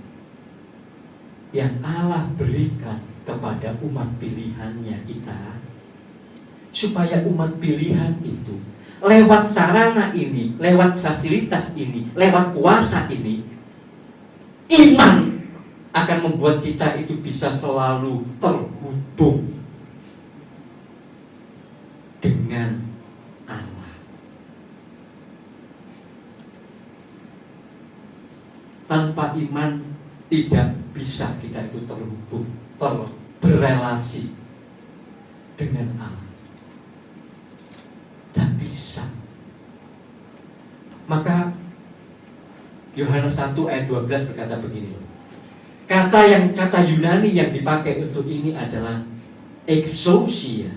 yang Allah berikan kepada umat pilihannya kita, supaya umat pilihan itu lewat sarana ini, lewat fasilitas ini, lewat kuasa ini, iman akan membuat kita itu bisa selalu terhubung dengan Allah. Tanpa iman tidak bisa kita itu terhubung, berrelasi dengan Allah. Tak bisa. Maka Yohanes 1 ayat 12 berkata begini. Kata Yunani yang dipakai untuk ini adalah exousia,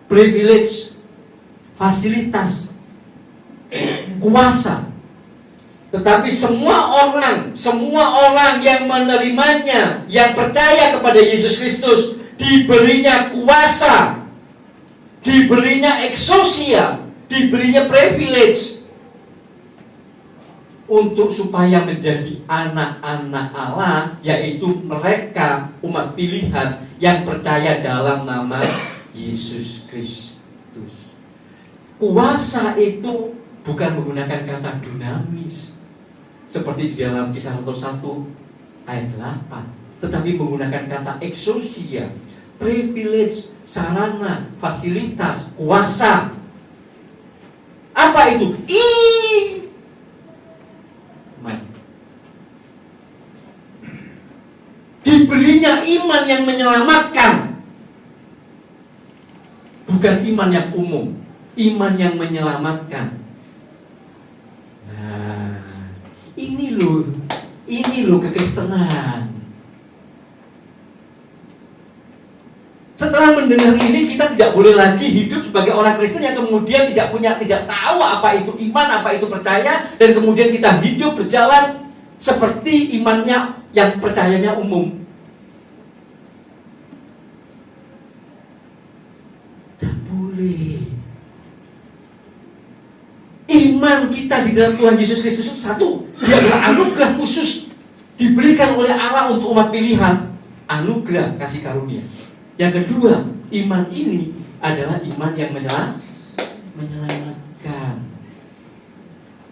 privilege, fasilitas, kuasa. Tetapi semua orang yang menerimanya, yang percaya kepada Yesus Kristus, diberinya kuasa, diberinya exousia, diberinya privilege untuk supaya menjadi anak-anak Allah, yaitu mereka umat pilihan yang percaya dalam nama Yesus Kristus. Kuasa itu bukan menggunakan kata dunamis seperti di dalam Kisah Rasul 1 ayat 8, tetapi menggunakan kata exousia, privilege, sarana, fasilitas, kuasa. Apa itu? Iman. Diberinya iman yang menyelamatkan, bukan iman yang umum, iman yang menyelamatkan. Nah, ini loh kekristenan. Setelah mendengar ini, kita tidak boleh lagi hidup sebagai orang Kristen yang kemudian tidak tahu apa itu iman, apa itu percaya, dan kemudian kita hidup berjalan seperti imannya yang percayanya umum. Tidak boleh. Iman kita di dalam Tuhan Yesus Kristus itu satu, dia adalah anugerah khusus diberikan oleh Allah untuk umat pilihan, anugerah kasih karunia. Yang kedua, iman ini adalah iman yang menyelamatkan,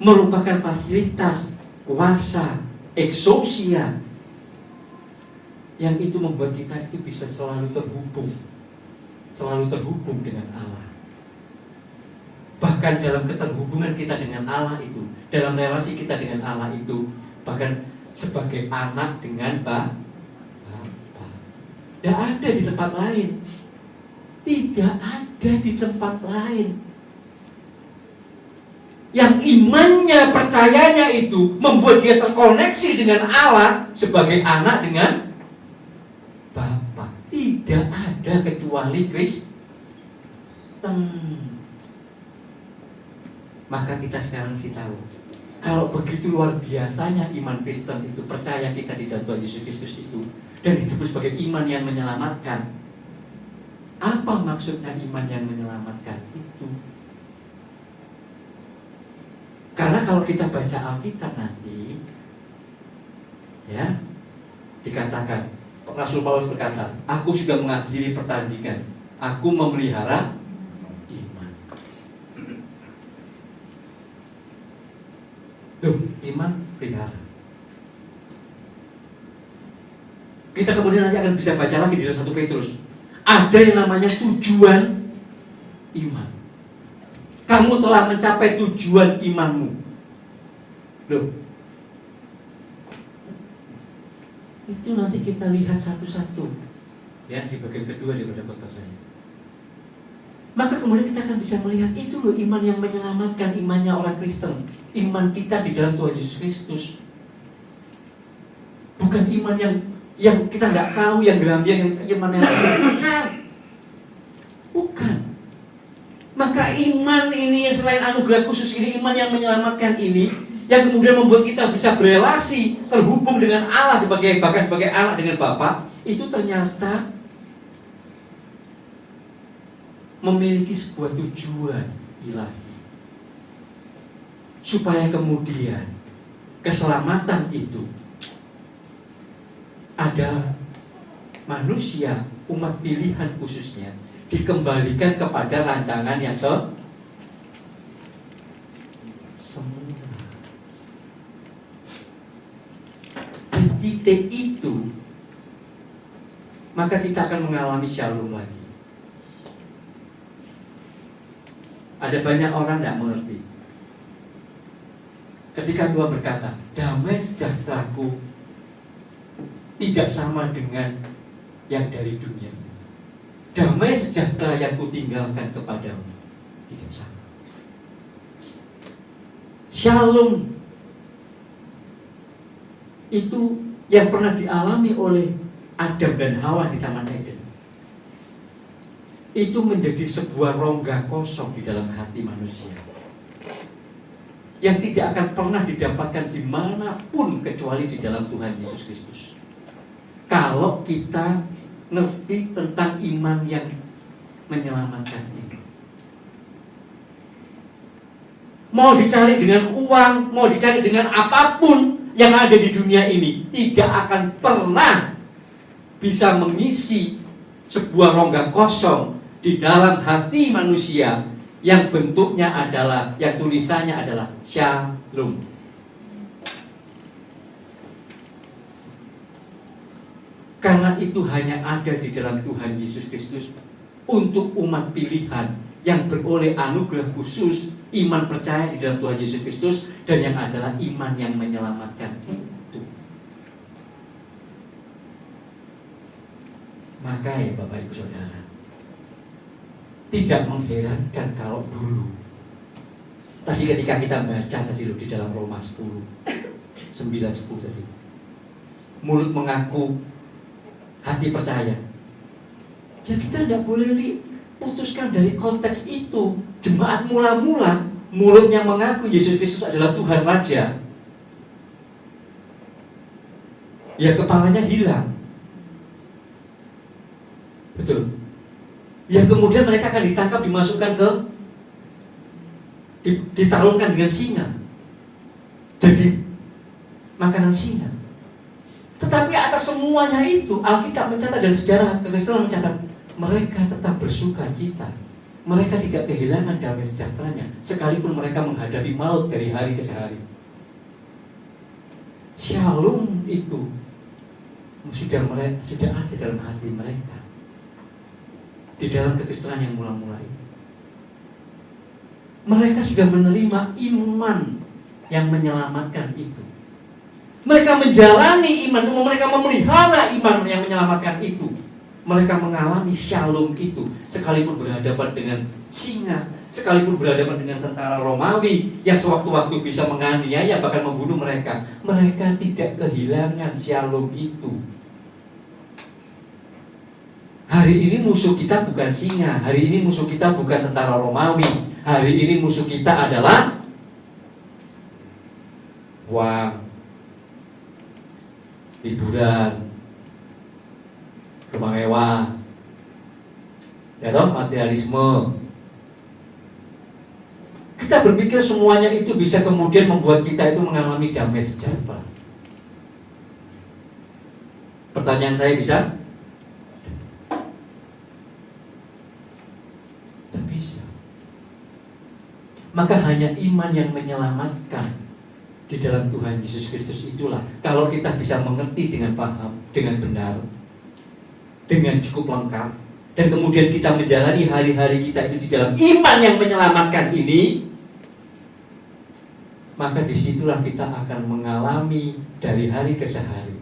merupakan fasilitas, kuasa, exousia, yang itu membuat kita itu bisa selalu terhubung dengan Allah. Bahkan dalam keterhubungan kita dengan Allah itu, dalam relasi kita dengan Allah itu, bahkan sebagai anak dengan Bapa. Tidak ada di tempat lain. Tidak ada di tempat lain. Yang imannya, percayanya itu membuat dia terkoneksi dengan Allah sebagai anak dengan Bapa. Tidak ada kecuali Kristen. Maka kita sekarang mesti tahu, kalau begitu luar biasanya iman Kristen itu, percaya kita di dalam Tuhan Yesus Kristus itu, dan disebut sebagai iman yang menyelamatkan. Apa maksudnya iman yang menyelamatkan itu? Karena kalau kita baca Alkitab nanti, ya, dikatakan, Rasul Paulus berkata, aku sudah mengakhiri pertandingan, aku memelihara iman. Tuh, iman pelihara. Kita kemudian nanti akan bisa baca lagi di dalam 1 Petrus. Ada yang namanya tujuan iman. Kamu telah mencapai tujuan imanmu. Loh, itu nanti kita lihat satu-satu, ya, di bagian kedua daripada khotbah saya. Maka kemudian kita akan bisa melihat itu loh iman yang menyelamatkan, imannya orang Kristen, iman kita di dalam Tuhan Yesus Kristus. Bukan iman yang kita nggak tahu, yang gerambiang, yang iman yang bukan. Maka iman ini yang selain anugerah khusus ini, iman yang menyelamatkan ini, yang kemudian membuat kita bisa berelasi, terhubung dengan Allah bahkan sebagai anak dengan Bapa, itu ternyata memiliki sebuah tujuan ilahi, supaya kemudian keselamatan itu ada manusia, umat pilihan khususnya, dikembalikan kepada rancangan yang semula. Di titik itu, maka kita akan mengalami shalom lagi. Ada banyak orang tidak mengerti. Ketika Tuhan berkata, damai sejahteraku tidak sama dengan yang dari dunia. Damai sejahtera yang kutinggalkan kepadamu tidak sama. Shalom itu yang pernah dialami oleh Adam dan Hawa di Taman Eden, itu menjadi sebuah rongga kosong di dalam hati manusia yang tidak akan pernah didapatkan dimanapun kecuali di dalam Tuhan Yesus Kristus. Kalau kita ngerti tentang iman yang menyelamatkan ini. Mau dicari dengan uang, mau dicari dengan apapun yang ada di dunia ini, tidak akan pernah bisa mengisi sebuah rongga kosong di dalam hati manusia yang bentuknya adalah, yang tulisannya adalah Shalom. Karena itu hanya ada di dalam Tuhan Yesus Kristus untuk umat pilihan yang beroleh anugerah khusus, iman percaya di dalam Tuhan Yesus Kristus, dan yang adalah iman yang menyelamatkan itu. Maka ya Bapak Ibu Saudara, tidak mengherankan kalau dulu tadi ketika kita baca tadi loh di dalam Roma 10, 9-10 tadi, mulut mengaku, hati percaya. Ya kita tidak boleh putuskan dari konteks itu. Jemaat mula-mula mulutnya mengaku Yesus Kristus adalah Tuhan Raja, ya kepalanya hilang. Betul. Ya kemudian mereka akan ditangkap, dimasukkan ke ditarungkan dengan singa, jadi makanan singa. Tetapi atas semuanya itu Alkitab mencatat dan sejarah kekristenan mencatat mereka tetap bersuka cita. Mereka tidak kehilangan damai sejahteranya sekalipun mereka menghadapi maut dari hari ke hari. Shalom itu sudah ada dalam hati mereka di dalam kekristenan yang mula-mula itu. Mereka sudah menerima iman yang menyelamatkan itu. Mereka menjalani iman, mereka memelihara iman yang menyelamatkan itu. Mereka mengalami shalom itu, sekalipun berhadapan dengan singa, sekalipun berhadapan dengan tentara Romawi yang sewaktu-waktu bisa menganiaya bahkan membunuh mereka. Mereka tidak kehilangan shalom itu. Hari ini musuh kita bukan singa, hari ini musuh kita bukan tentara Romawi, hari ini musuh kita adalah uang, hiburan, rumah mewah, ya toh, materialisme. Kita berpikir semuanya itu bisa kemudian membuat kita itu mengalami damai sejahtera. Pertanyaan saya, bisa? Tak bisa. Maka hanya iman yang menyelamatkan di dalam Tuhan Yesus Kristus itulah, kalau kita bisa mengerti dengan paham, dengan benar, dengan cukup lengkap, dan kemudian kita menjalani hari-hari kita itu di dalam iman yang menyelamatkan ini, maka disitulah kita akan mengalami dari hari ke hari.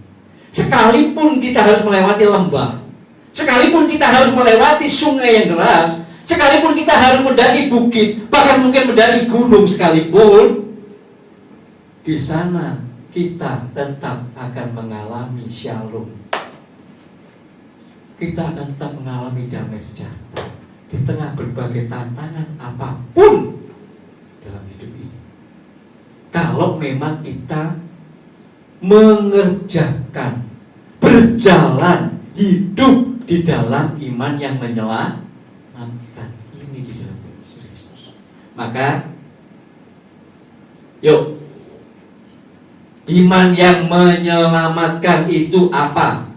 Sekalipun kita harus melewati lembah, sekalipun kita harus melewati sungai yang deras, sekalipun kita harus mendaki bukit, bahkan mungkin mendaki gunung sekalipun, di sana kita tetap akan mengalami shalom. Kita akan tetap mengalami damai sejahtera di tengah berbagai tantangan apapun dalam hidup ini. Kalau memang kita mengerjakan, berjalan, hidup di dalam iman yang menyelamatkan ini di dalam Yesus Kristus. Maka, yuk, iman yang menyelamatkan itu apa?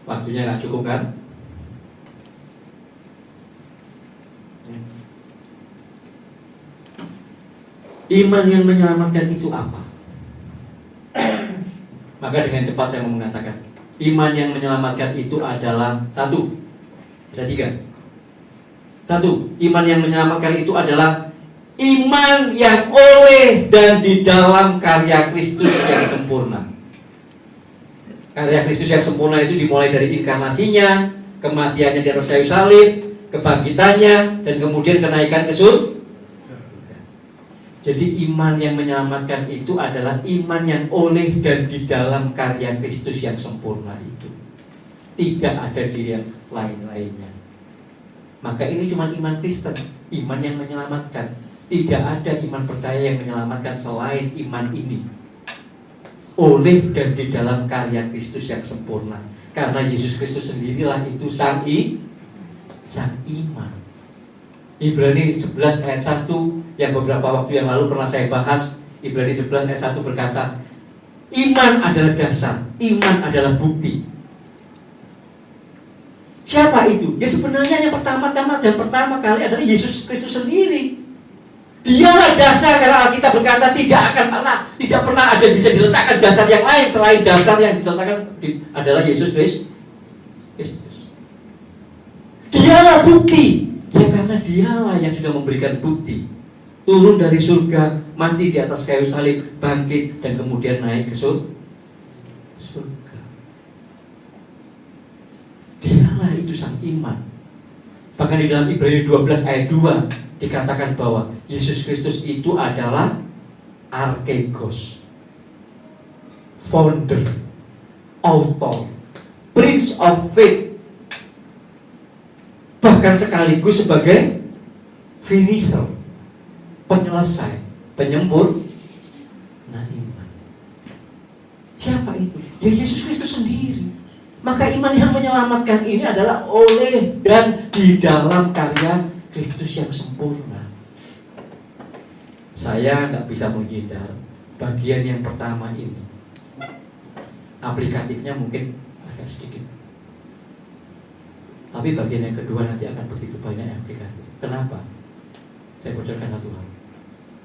Waktunya nggak cukup kan? Iman yang menyelamatkan itu apa? Maka dengan cepat saya mau mengatakan, iman yang menyelamatkan itu adalah satu. Ada tiga. Satu, iman yang menyelamatkan itu adalah iman yang oleh dan di dalam karya Kristus yang sempurna. Karya Kristus yang sempurna itu dimulai dari inkarnasinya, kematiannya di atas kayu salib, kebangkitannya, dan kemudian kenaikan ke surga. Jadi iman yang menyelamatkan itu adalah iman yang oleh dan di dalam karya Kristus yang sempurna itu. Tidak ada di yang lain-lainnya. Maka ini cuma iman Kristen, iman yang menyelamatkan. Tidak ada iman percaya yang menyelamatkan selain iman ini, oleh dan di dalam karya Kristus yang sempurna. Karena Yesus Kristus sendirilah itu sang iman. Ibrani 11 ayat 1 yang beberapa waktu yang lalu pernah saya bahas. Ibrani 11 ayat 1 berkata, iman adalah dasar, iman adalah bukti. Siapa itu? Ya sebenarnya yang pertama-tama dan pertama kali adalah Yesus Kristus sendiri. Dialah dasar, karena Alkitab berkata tidak pernah ada bisa diletakkan dasar yang lain selain dasar yang diletakkan adalah Yesus Kristus. Dialah bukti. Ya karena dialah yang sudah memberikan bukti. Turun dari surga, mati di atas kayu salib, bangkit, dan kemudian naik ke surga. Dialah itu sang iman. Bahkan di dalam Ibrani 12 ayat 2 dikatakan bahwa Yesus Kristus itu adalah archegos, founder, author, Prince of Faith, bahkan sekaligus sebagai finisher, penyelesai, penyempurna iman. Siapa itu? Ya Yesus Kristus sendiri. Maka iman yang menyelamatkan ini adalah oleh dan di dalam karya Kristus yang sempurna. Saya nggak bisa menghindar bagian yang pertama ini. Aplikatifnya mungkin agak sedikit, tapi bagian yang kedua nanti akan begitu banyak yang aplikatif. Kenapa? Saya bocorkan satu hal.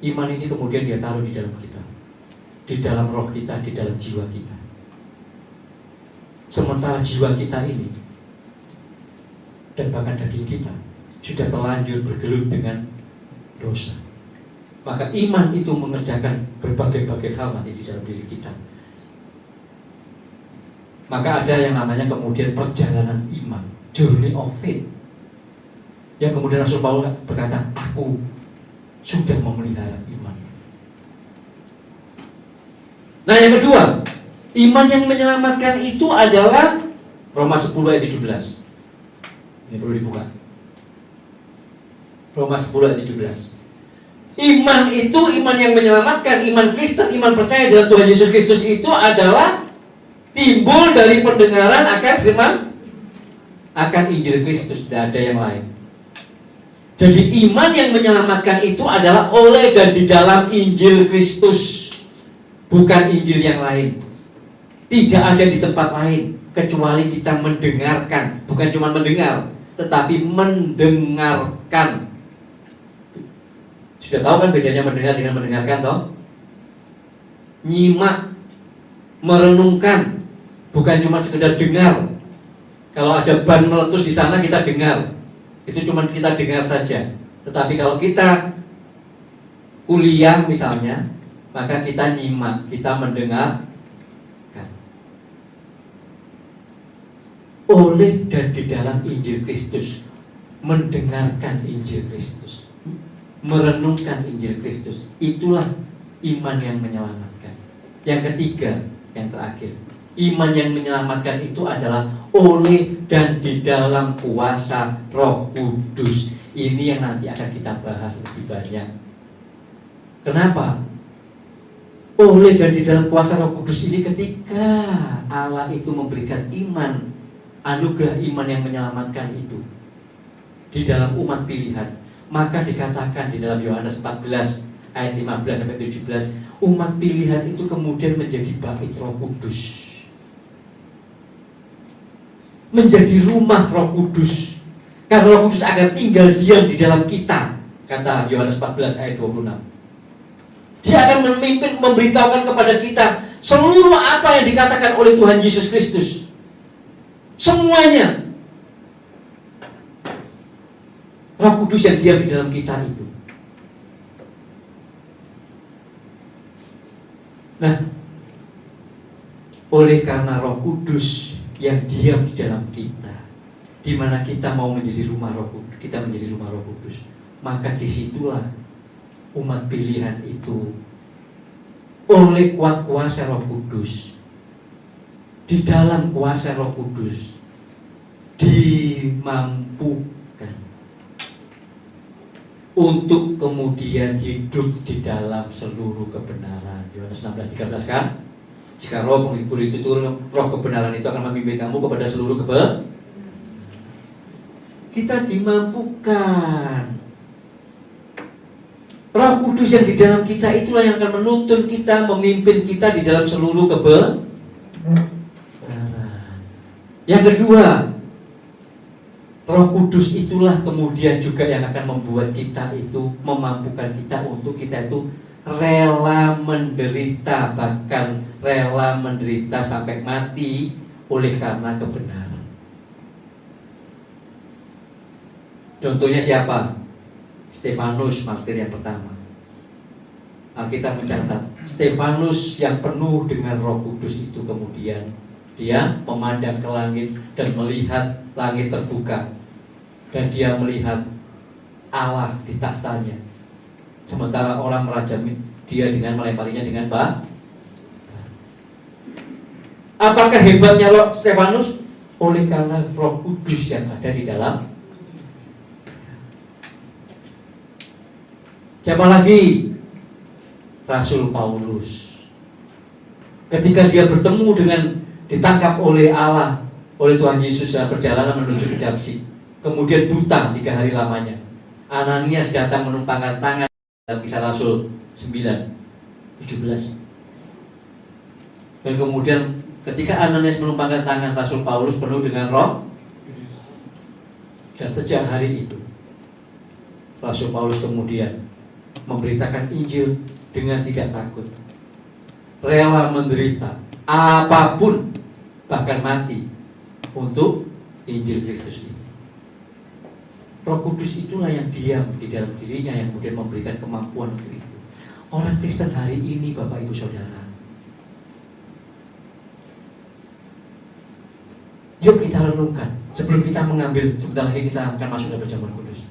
Iman ini kemudian dia taruh di dalam kita, di dalam roh kita, di dalam jiwa kita. Sementara jiwa kita ini dan bahkan daging kita sudah terlanjur bergelut dengan dosa. Maka iman itu mengerjakan berbagai-bagai hal nanti di dalam diri kita. Maka ada yang namanya kemudian perjalanan iman, journey of faith, yang kemudian Rasul Paulus berkata, aku sudah memelihara iman. Nah, yang kedua, iman yang menyelamatkan itu adalah Roma 10 ayat 17. Ini perlu dibuka. Roma 10 ayat 17. Iman itu, iman yang menyelamatkan, iman Kristen, iman percaya dalam Tuhan Yesus Kristus itu adalah timbul dari pendengaran akan firman, akan Injil Kristus, tidak ada yang lain. Jadi iman yang menyelamatkan itu adalah oleh dan di dalam Injil Kristus, bukan Injil yang lain. Tidak ada di tempat lain kecuali kita mendengarkan, bukan cuma mendengar, tetapi mendengarkan. Sudah tahu kan bedanya mendengar dengan mendengarkan, toh? Nyimak, merenungkan, bukan cuma sekedar dengar. Kalau ada ban meletus di sana kita dengar, itu cuma kita dengar saja. Tetapi kalau kita kuliah misalnya, maka kita nyimak, kita mendengarkan. Oleh dan di dalam Injil Kristus, mendengarkan Injil Kristus, merenungkan Injil Kristus, itulah iman yang menyelamatkan. Yang ketiga, yang terakhir, iman yang menyelamatkan itu adalah oleh dan di dalam kuasa Roh Kudus. Ini yang nanti akan kita bahas lebih banyak. Kenapa? Oleh dan di dalam kuasa Roh Kudus ini ketika Allah itu memberikan iman, anugerah iman yang menyelamatkan itu di dalam umat pilihan, maka dikatakan di dalam Yohanes 14 ayat 15 sampai 17, umat pilihan itu kemudian menjadi bait Roh Kudus, menjadi rumah Roh Kudus. Karena Roh Kudus akan tinggal diam di dalam kita, kata Yohanes 14 ayat 26. Dia akan memimpin, memberitahukan kepada kita seluruh apa yang dikatakan oleh Tuhan Yesus Kristus. Semuanya Roh Kudus yang diam di dalam kita itu. Nah, oleh karena Roh Kudus yang diam di dalam kita, di mana kita mau menjadi rumah Roh Kudus, kita menjadi rumah Roh Kudus, maka disitulah umat pilihan itu oleh kuat kuasa Roh Kudus, di dalam kuasa Roh Kudus dimampukan untuk kemudian hidup di dalam seluruh kebenaran. Yohanes 16:13 kan? Jika Roh menghibur itu turun, Roh kebenaran itu akan memimpin kamu kepada seluruh kebenaran. Kita dimampukan. Roh Kudus yang di dalam kita itulah yang akan menuntun kita, memimpin kita di dalam seluruh kebenaran. Yang kedua, Roh Kudus itulah kemudian juga yang akan membuat kita itu, memampukan kita untuk kita itu rela menderita, bahkan rela menderita sampai mati oleh karena kebenaran. Contohnya siapa? Stefanus, martir yang pertama. Alkitab mencatat Stefanus yang penuh dengan Roh Kudus itu kemudian dia memandang ke langit dan melihat langit terbuka, dan dia melihat Allah di tahtanya, sementara orang merajam dia dengan melemparinya dengan batu. Apakah hebatnya Stefanus? oleh karena Roh Kudus yang ada di dalam. Siapa lagi? Rasul Paulus. Ketika dia bertemu dengan, ditangkap oleh Allah, oleh Tuhan Yesus dalam perjalanan menuju ke Damsyik, kemudian buta 3 hari lamanya. Ananias datang menumpangkan tangan dalam Kisah Rasul 9:17. Dan kemudian ketika Ananias menumpangkan tangan, Rasul Paulus penuh dengan Roh. Dan sejak hari itu Rasul Paulus kemudian memberitakan Injil dengan tidak takut, rela menderita apapun, bahkan mati untuk Injil Kristus itu. Roh Kudus itulah yang diam di dalam dirinya, yang kemudian memberikan kemampuan untuk itu. Orang Kristen hari ini, Bapak Ibu Saudara, yuk kita renungkan sebelum kita mengambil, sebentar lagi kita akan masuk dalam perjamuan kudus.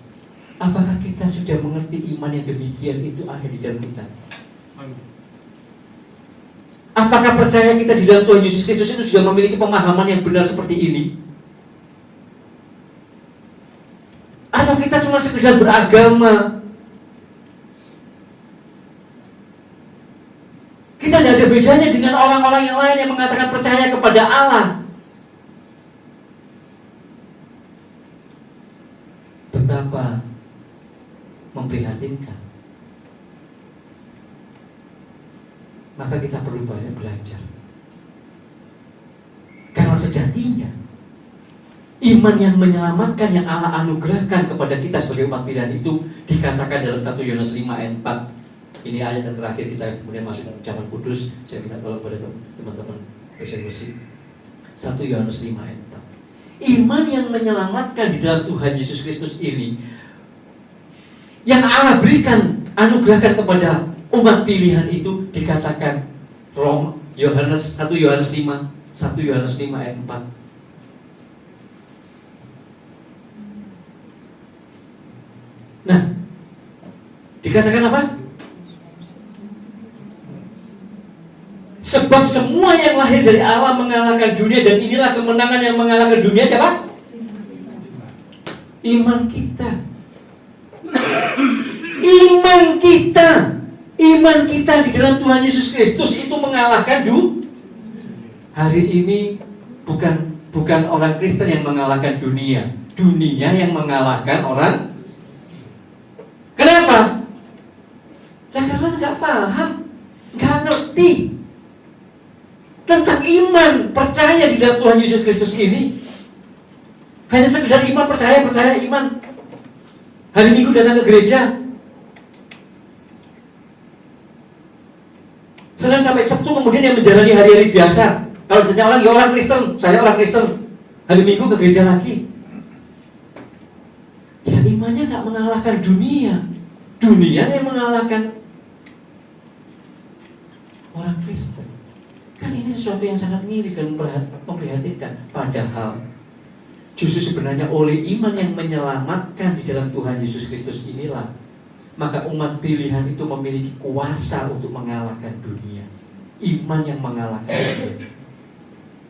Apakah kita sudah mengerti iman yang demikian itu ada di dalam kita? Apakah percaya kita di dalam Tuhan Yesus Kristus itu sudah memiliki pemahaman yang benar seperti ini? Atau kita cuma sekedar beragama? Kita tidak ada bedanya dengan orang-orang yang lain yang mengatakan percaya kepada Allah. Betapa memprihatinkan. Maka kita perlu banyak belajar. Karena sejatinya iman yang menyelamatkan yang Allah anugerahkan kepada kita sebagai umat pilihan itu dikatakan dalam 1 Yohanes 5 ayat 4. Ini ayat yang terakhir kita kemudian masuk dalam perjamuan kudus. Saya minta tolong pada teman-teman presentasi 1 Yohanes 5 ayat 4. Iman yang menyelamatkan di dalam Tuhan Yesus Kristus ini, yang Allah berikan, anugerahkan kepada umat pilihan itu, dikatakan Yohanes 1 Yohanes 5 ayat 4. Nah, dikatakan apa? Sebab semua yang lahir dari Allah mengalahkan dunia, dan inilah kemenangan yang mengalahkan dunia, siapa? Iman kita. Iman kita di dalam Tuhan Yesus Kristus itu mengalahkan hari ini bukan orang Kristen yang mengalahkan dunia yang mengalahkan orang. Kenapa? Karena nggak paham, nggak ngerti tentang iman, percaya di dalam Tuhan Yesus Kristus ini. Hanya sekedar iman, percaya iman. Hari Minggu datang ke gereja, Senin sampai Sabtu kemudian yang menjalani hari-hari biasa. Kalau ditanya orang, ya orang Kristen, saya orang Kristen. Hari Minggu ke gereja lagi. Ya imannya nggak mengalahkan dunia yang mengalahkan orang Kristen. Kan ini sesuatu yang sangat miris dan memprihatinkan. Padahal justru sebenarnya oleh iman yang menyelamatkan di dalam Tuhan Yesus Kristus inilah, maka umat pilihan itu memiliki kuasa untuk mengalahkan dunia. Iman yang mengalahkan dunia.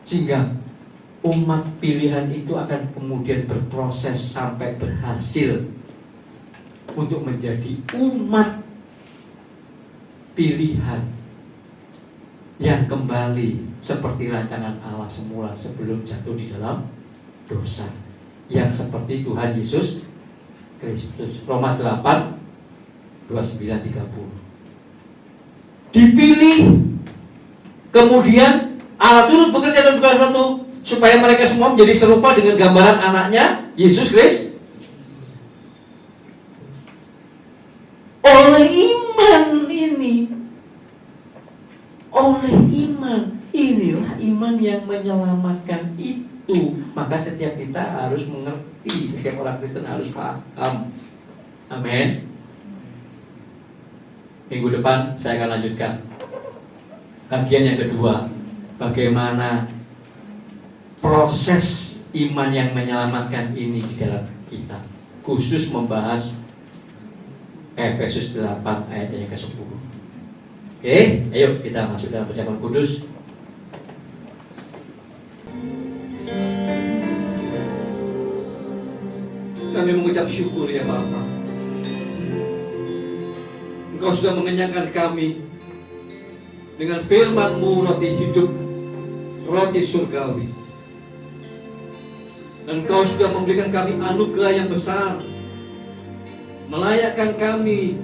Sehingga umat pilihan itu akan kemudian berproses sampai berhasil untuk menjadi umat pilihan yang kembali seperti rancangan Allah semula sebelum jatuh di dalam dosa, yang seperti Tuhan Yesus Kristus. Roma 8:29-30. Dipilih, kemudian Allah turut bekerja dalam segala sesuatu supaya mereka semua menjadi serupa dengan gambaran anaknya Yesus Kristus. Oleh iman ini, oleh iman inilah iman yang menyelamatkan itu. Maka setiap kita harus mengerti, setiap orang Kristen harus paham. Amin. Minggu depan saya akan lanjutkan bagian yang kedua, bagaimana proses iman yang menyelamatkan ini di dalam kita, khusus membahas Efesus 8 ayat yang ke-10. Oke, ayo kita masuk dalam perjamuan kudus. Kami mengucap syukur ya Bapa. Engkau sudah mengenyangkan kami dengan firman-Mu, roti hidup, roti surgawi. Dan Engkau sudah memberikan kami anugerah yang besar, melayakkan kami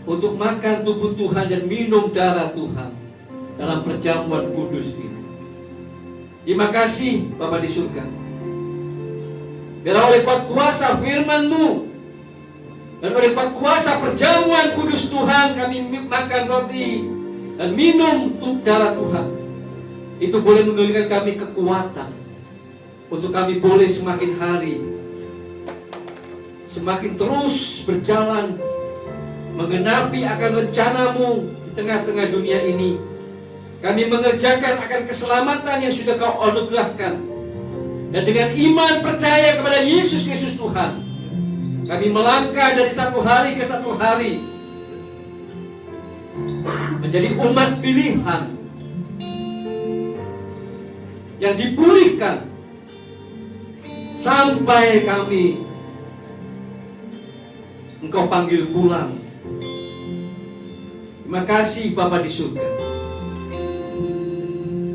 untuk makan tubuh Tuhan dan minum darah Tuhan dalam perjamuan kudus ini. Terima kasih Bapa di surga. Biarlah oleh kuat kuasa firman-Mu dan oleh kuat kuasa perjamuan kudus Tuhan, kami makan roti dan minum darah Tuhan. Itu boleh memberikan kami kekuatan untuk kami boleh semakin hari semakin terus berjalan menggenapi akan rencana-Mu di tengah-tengah dunia ini. Kami mengerjakan akan keselamatan yang sudah Kau anugerahkan. Dan dengan iman percaya kepada Yesus Kristus Tuhan, kami melangkah dari satu hari ke satu hari menjadi umat pilihan yang dipulihkan sampai kami Engkau panggil pulang. Terima kasih Bapa di surga.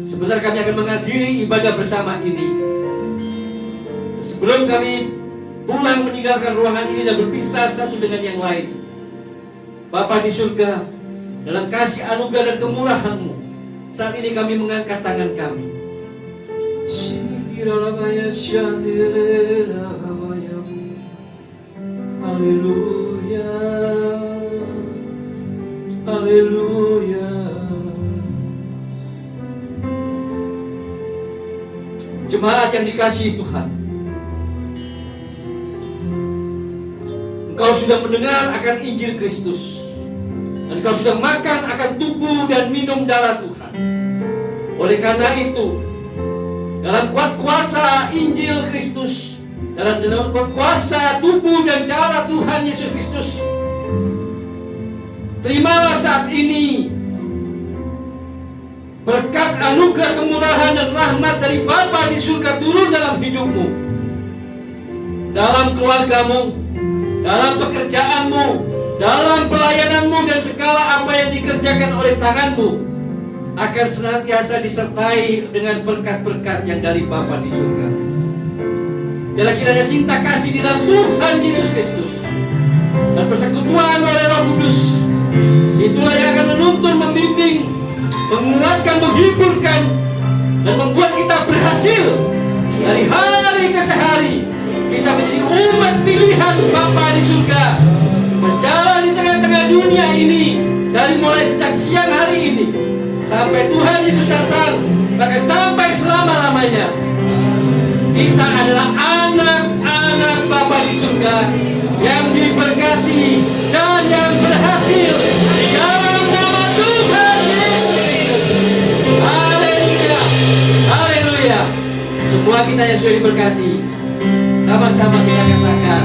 Sebentar kami akan mengakhiri ibadah bersama ini. Sebelum kami pulang meninggalkan ruangan ini dan berpisah satu dengan yang lain, Bapa di surga, dalam kasih anugerah dan kemurahan-Mu, saat ini kami mengangkat tangan kami. Haleluya, haleluya. Jemaat yang dikasihi Tuhan, Engkau sudah mendengar akan Injil Kristus, dan Engkau sudah makan akan tubuh dan minum darah Tuhan. Oleh karena itu, dalam kuat kuasa Injil Kristus, dalam kuat kuasa tubuh dan darah Tuhan Yesus Kristus, terimalah saat ini berkat anugerah kemurahan dan rahmat dari Bapa di surga turun dalam hidupmu, dalam keluargamu, dalam pekerjaanmu, dalam pelayananmu, dan segala apa yang dikerjakan oleh tanganmu akan senantiasa disertai dengan berkat-berkat yang dari Bapa di surga. Biarlah kiranya cinta kasih di dalam Tuhan Yesus Kristus dan persekutuan oleh Roh Kudus, itulah yang akan menuntun, membimbing, menguatkan, menghiburkan, dan membuat kita berhasil dari hari ke hari. Kita menjadi umat pilihan Bapa di surga, berjalan di tengah-tengah dunia ini, dari mulai sejak siang hari ini sampai Tuhan Yesus datang, bahkan sampai selama-lamanya. Kita adalah anak-anak Bapa di surga yang diberkati dan yang berhasil di dalam nama Tuhan Yesus. Haleluya, haleluya. Semua kita yang sudah diberkati, sama-sama kita katakan